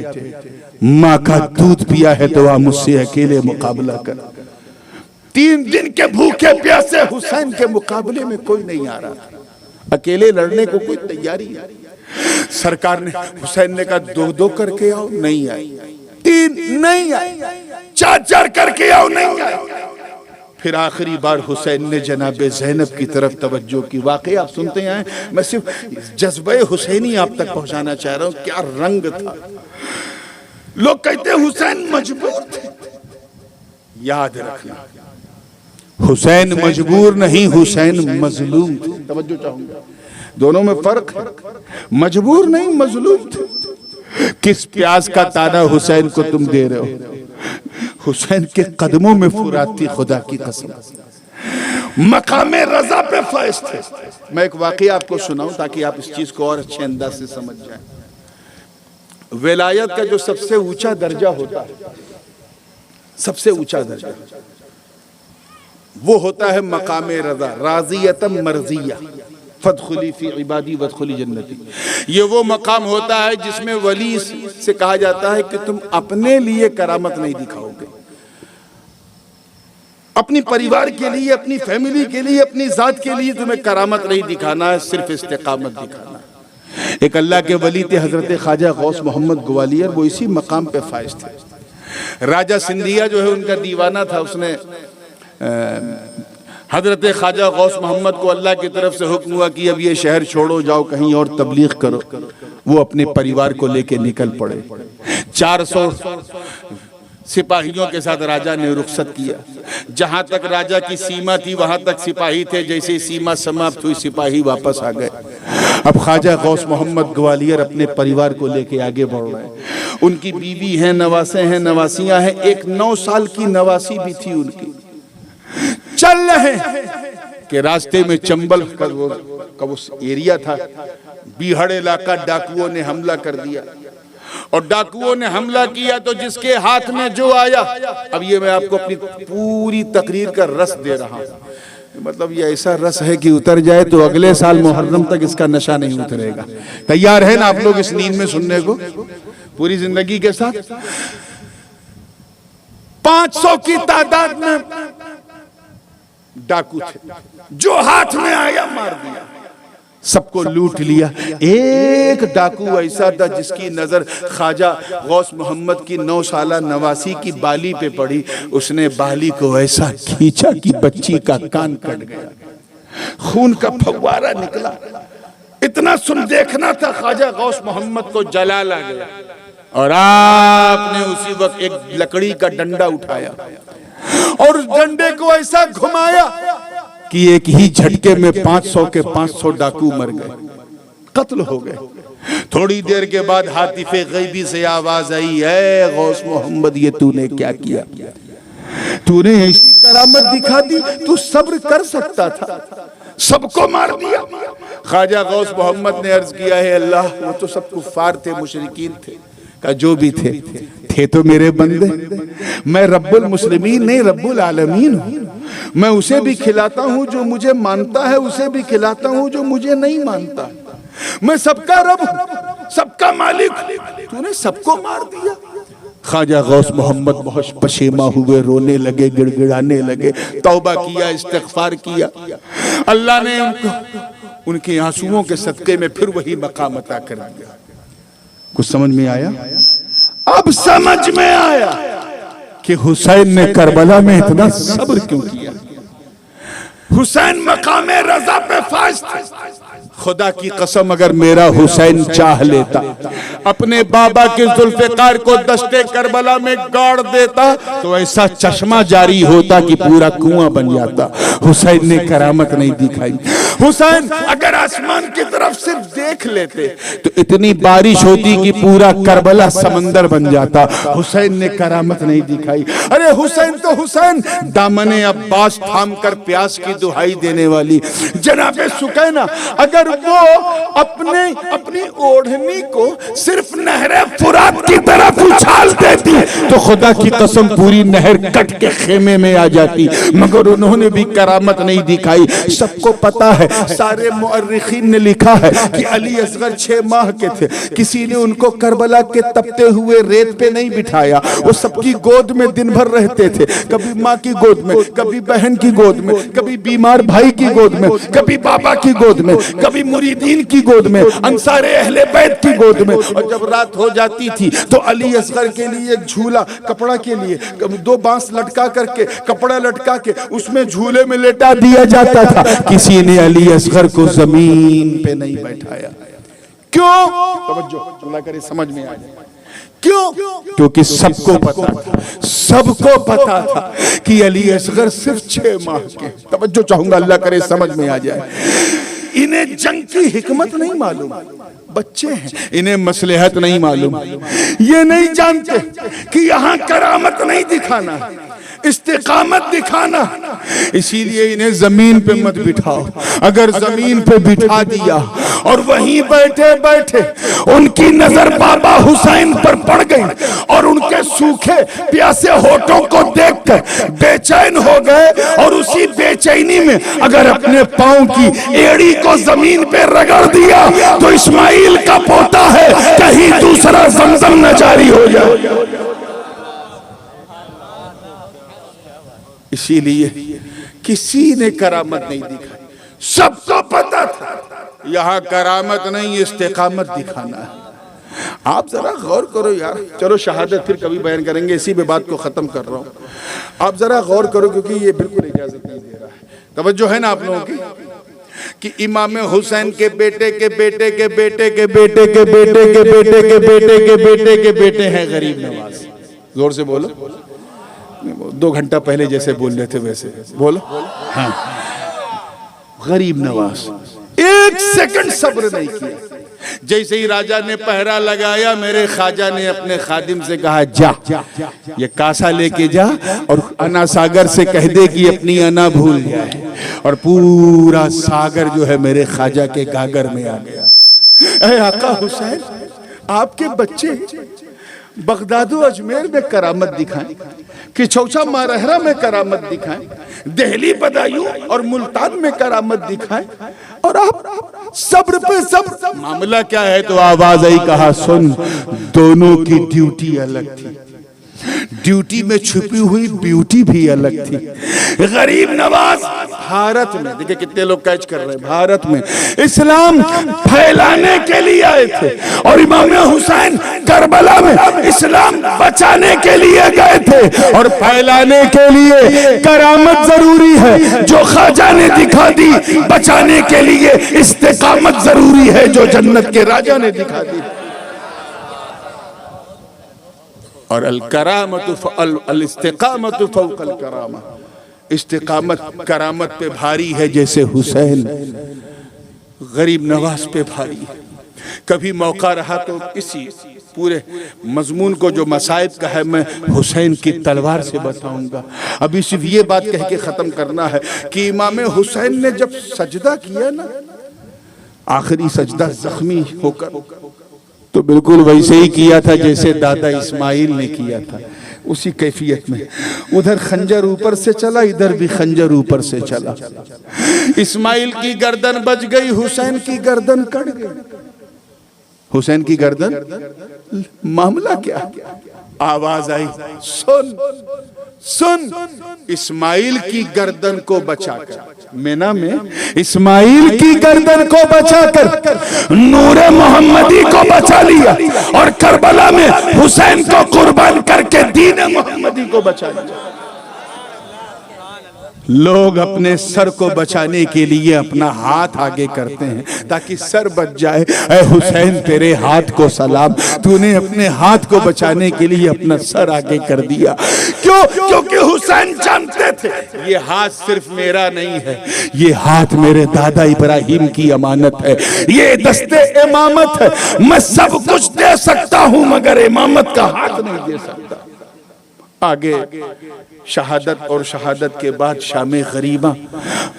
माँ का दूध पिया है तो आ मुझसे अकेले मुकाबला कर। 3 दिन के भूखे प्यासे हुसैन के मुकाबले में कोई नहीं आ रहा, अकेले लड़ने को कोई तैयारी नहीं। सरकार ने, हुसैन ने कहा 2-2 करके आओ, नहीं आए, 3 नहीं आए, 4-4 करके आओ, नहीं आए। फिर आखिरी बार हुसैन ने जनाब ज़ैनब की तरफ तवज्जो की। वाकई आप सुनते हैं, मैं सिर्फ जज्बे हुसैनी आप तक पहुंचाना चाह रहा हूं। क्या रंग था। लोग कहते हैं हुसैन मजबूर थे। याद रखना, हुसैन मजबूर नहीं, हुसैन मजलूम थे। तवज्जो चाहूंगा, दोनों में फर्क है। मजबूर नहीं, मजलूम थे। किस प्यास का ताना हुसैन को तुम दे रहे हो? हुसैन के कदमों में फुरात थी, खुदा की कसम। मकामे रजा पे फैज थे। मैं एक वाकया आपको सुनाऊं ताकि आप इस चीज को और अच्छे अंदाज से समझ जाएं। विलायत का जो सबसे ऊंचा दर्जा होता है, सबसे ऊंचा दर्जा वो होता है मकामे रजा, राजियतम मर्जिया, फदखुली फी इबादी वदखुली जन्नती। ये वो मकाम होता है जिसमें वली से कहा जाता है कि तुम अपने लिए करामत नहीं दिखाओगे, अपनी परिवार के लिए, अपनी फैमिली के लिए, अपनी जात के लिए तुम्हें करामत नहीं दिखाना है, सिर्फ इस्तिकामत दिखाना है। एक अल्लाह के वली थे हजरत ख्वाजा गौस मोहम्मद ग्वालियर, वो इसी मकाम पे फाइज थे। राजा सिंधिया जो है उनका दीवाना था, उसने हजरत ख्वाजा गौस मोहम्मद को अल्लाह की तरफ से हुक्म हुआ कि अब ये शहर छोड़ो, जाओ कहीं और तबलीग करो। वो अपने परिवार को लेके निकल पड़े। 400 सिपाहियों के साथ राजा ने रुखसत किया। जहां तक राजा की सीमा थी वहां तक सिपाही थे। जैसे ही सीमा समाप्त हुई, सिपाही वापस आ गए। अब ख्वाजा गौस मोहम्मद ग्वालियर अपने परिवार को लेके आगे बढ़ रहे हैं। उनकी बीवी हैं, नवासे हैं, नवासियां हैं। एक 9 साल की नवासी भी थी उनकी। चल रहे कि रास्ते में चंबल का वो एरिया था, बीहड़ इलाका, डाकुओं ने हमला कर दिया। और डाकुओं ने हमला किया तो जिसके हाथ में जो आया, अब ये मैं आपको अपनी पूरी तकरीर का रस दे रहा हूं। मतलब ये ऐसा रस है कि उतर जाए तो अगले साल मुहर्रम तक इसका नशा नहीं उतरेगा। तैयार है ना आप लोग इस नींद में सुनने को पूरी जिंदगी के साथ? 500 की तादाद में डाकू थे, जो हाथ में आया मार दिया, सबको लूट लिया। एक डाकू ऐसा था जिसकी नजर ख्वाजा गौस मोहम्मद की 9 साला नवासी की बाली पे पड़ी। उसने बाली को ऐसा खींचा कि बच्ची का कान कट गया, खून का फव्वारा निकला। इतना सुन देखना था ख्वाजा गौस मोहम्मद को, जलाल आ गया। और आपने उसी वक्त एक लकड़ी का डंडा उठाया और उस डंडे को ऐसा घुमाया कि एक ही झटके में 500 के 500 डाकू मर गए, कत्ल हो गए। थोड़ी देर के बाद हातिफे गैबी से आवाज आई, है गौस मोहम्मद ये तूने क्या किया? तूने ऐसी करामत दिखा दी, तू सब्र कर सकता था, सबको मार दिया। ख्वाजा गौस मोहम्मद ने अर्ज किया, है अल्लाह, वो तो सब कुफ्फार थे, मुशरिकीन थे, का जो भी थे तो मेरे बंदे। मैं रब्बुल मुस्लिमीन नहीं, रब्बुल आलमीन हूँ। मैं उसे भी खिलाता हूँ जो मुझे मानता है, उसे भी खिलाता हूँ जो मुझे नहीं मानता। मैं सबका रब हूँ, सबका मालिक। तूने सबको मार दिया। ख्वाजा गौस मोहम्मद बहुत पशेमा हुए, रोने लगे, गिड़गिड़ाने लगे, तौबा किया, इस्तिग़फ़ार किया। अल्लाह ने उनको उनके आंसुओं के सदक़े में फिर वही मकाम अता कर दिया। कुछ समझ में आया? अब समझ में आया कि हुसैन ने करबला में इतना सब्र क्यों किया। हुसैन मकामे रजा पे फाइज थे। खुदा की कसम, अगर मेरा हुसैन चाह लेता, अपने बाबा के जुल्फ़िकार को दश्ते करबला में गाड़ देता तो ऐसा चश्मा जारी होता कि पूरा कुआं बन जाता। हुसैन ने करामत नहीं दिखाई। हुसैन अगर आसमान की तरफ से देख लेते तो इतनी बारिश होती कि पूरा करबला समंदर बन जाता। हुसैन ने करामत नहीं दिखाई। अरे हुसैन तो हुसैन, दामने अब्बास थाम कर प्यास की दुहाई देने वाली जनाबे सुकैना, अगर वो अपनी ओढ़नी को सिर्फ नहरे फुरात की तरफ उछाल देती तो खुदा की कसम पूरी नहर कट के खेमे में आ जाती। मगर उन्होंने भी करामत नहीं दिखाई। सबको पता है, सारे मुअर्रिखीन ने लिखा है कि अली असगर 6 माह के थे, किसी ने उनको करबला के तपते हुए रेत पे नहीं बिठाया। वो सबकी गोद में दिन भर रहते थे, कभी माँ की गोद में, कभी बहन की गोद में, कभी बीमार भाई की गोद में, कभी बाबा की गोद में, कभी मुरीदीन की गोद में, अंसारे अहले बैत की गोद में। और जब रात हो जाती थी तो अली असगर के लिए एक झूला कपड़ा के लिए 2 बांस लटका करके, कपड़ा लटका के उसमें झूले में लेटा दिया जाता था। किसी ने अली असगर को जमीन पे नहीं बैठाया। क्यों? तवज्जो, अल्लाह करे समझ में आ जाए। क्यों? क्योंकि सबको पता था कि अली असगर सिर्फ 6 माह के। तवज्जो चाहूंगा, अल्लाह करे समझ में आ जाए। इन्हें जंग की हिकमत नहीं मालूम, बच्चे हैं, इन्हें मसलहत नहीं मालूम, ये नहीं जानते कि यहां करामत नहीं दिखाना, इस्तिकामत दिखाना। इसीलिए इन्हें जमीन पे मत बिठाओ। अगर जमीन पे बिठा दिया और वहीं बैठे बैठे उनकी नजर बाबा हुसैन पर पड़ गई और उनके सूखे प्यासे होठों को देखकर बेचैन हो गए, और उसी बेचैनी में अगर अपने पांव की एड़ी को जमीन पे रगड़ दिया तो इस्माइल का पोता है, कहीं दूसरा जमजम न जारी हो जाए। इसीलिए किसी ने करामत नहीं दिखाई, सबको पता था यहां करामत नहीं, इस्तिकामत दिखाना है। आप जरा गौर करो यार। चलो शहादत फिर कभी बयान करेंगे, इसी पे बात को खत्म कर रहा हूं। आप जरा गौर करो, क्योंकि ये बिल्कुल इजाजत नहीं दे रहा है। तवज्जो है ना आप लोगों की कि इमाम हुसैन के बेटे के बेटे के बेटे के बेटे के बेटे के बेटे के बेटे के बेटे के बेटे हैं गरीब नवाज। जोर से बोलो, 2 घंटा पहले जैसे बोल रहे थे वैसे बोलो। हाँ, गरीब नवाज 1 सेकंड सब्र नहीं किया। जैसे ही राजा ने पहरा लगाया, मेरे ख्वाजा ने अपने खादिम से कहा, जा ये कासा लेके जा और अना सागर से कह दे कि अपनी अना भूल जाए। और पूरा सागर जो है मेरे ख्वाजा के गागर में आ गया। ऐ आका हुसैन, आपके बच्चे बगदादो अजमेर में करामत दिखाएं, कि चौचा मारहरा में करामत दिखाएं, दिल्ली बदायूं और मुल्तान में करामत दिखाएं, और आप सब्र पे सब्र। मामला क्या है? तो आवाज आई, कहा सुन, दोनों की ड्यूटी अलग थी, ड्यूटी में छुपी हुई ब्यूटी भी अलग थी। गरीब नवाज भारत में, देखिए कितने लोग कैच कर रहे हैं, भारत में इस्लाम फैलाने के लिए आए थे, और इमाम हुसैन करबला में इस्लाम बचाने के लिए गए थे। और फैलाने के लिए करामत जरूरी है जो ख्वाजा ने दिखा दी, बचाने के लिए इस्तिकामत जरूरी है जो जन्नत के राजा ने दिखा दी। और अल करामत अल इस्तिकामत फौकल करामा, इस्तिकामत करामत पे भारी है जैसे हुसैन गरीब नवाज पे भारी है। कभी मौका रहा तो इसी पूरे मजमून को जो मसाइब का है मैं हुसैन की तलवार से बताऊंगा। अभी सिर्फ ये बात कह के खत्म करना है कि इमाम हुसैन ने जब सजदा किया ना, आखिरी सजदा जख्मी होकर, तो बिल्कुल वैसे ही किया था जैसे दादा इस्माइल ने किया था, उसी कैफियत में। उधर खंजर ऊपर से चला, इधर भी खंजर ऊपर से चला। इस्माइल की गर्दन बच गई, हुसैन की गर्दन कट गई। हुसैन की गर्दन, मामला क्या? आवाज आई, सुन सुन, इस्माइल की गर्दन को बचाकर, मेना में इस्माइल की गर्दन को बचाकर नूरे मोहम्मदी को बचा लिया, और करबला में हुसैन को कुर्बान करके दीन मोहम्मदी को बचा लिया। लोग अपने सर को बचाने के लिए अपना हाथ आगे करते हैं ताकि सर बच जाए। ऐ हुसैन तेरे हाथ को सलाम, तूने अपने हाथ को बचाने के लिए अपना सर आगे कर दिया। क्यों? क्योंकि हुसैन जानते थे ये हाथ सिर्फ मेरा नहीं है, ये हाथ मेरे दादा इब्राहिम की अमानत है, ये दस्ते इमामत है। मैं सब कुछ दे सकता हूं मगर इमामत का हाथ नहीं दे सकता। आगे शहादत और शहादत के बाद शाम गरीबा,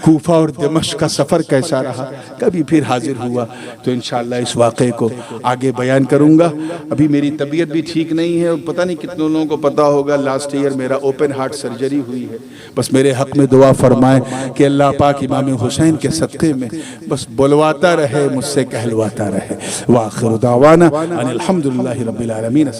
कूफा और दिमश्क का सफ़र कैसा रहा, कभी फिर हाजिर हुआ तो इंशाअल्लाह इस वाक़े को आगे बयान करूँगा। अभी मेरी तबीयत भी ठीक नहीं है, और पता नहीं कितने लोगों को पता होगा लास्ट ईयर मेरा ओपन हार्ट सर्जरी हुई है। बस मेरे हक़ में दुआ फरमाएं कि अल्लाह पाक इमाम हुसैन के सदक़े में बस बुलवाता रहे, मुझसे कहलवाता रहे। व आखिर दावाना अनिल हम्दुलिल्लाहि रब्बिल आलमीन।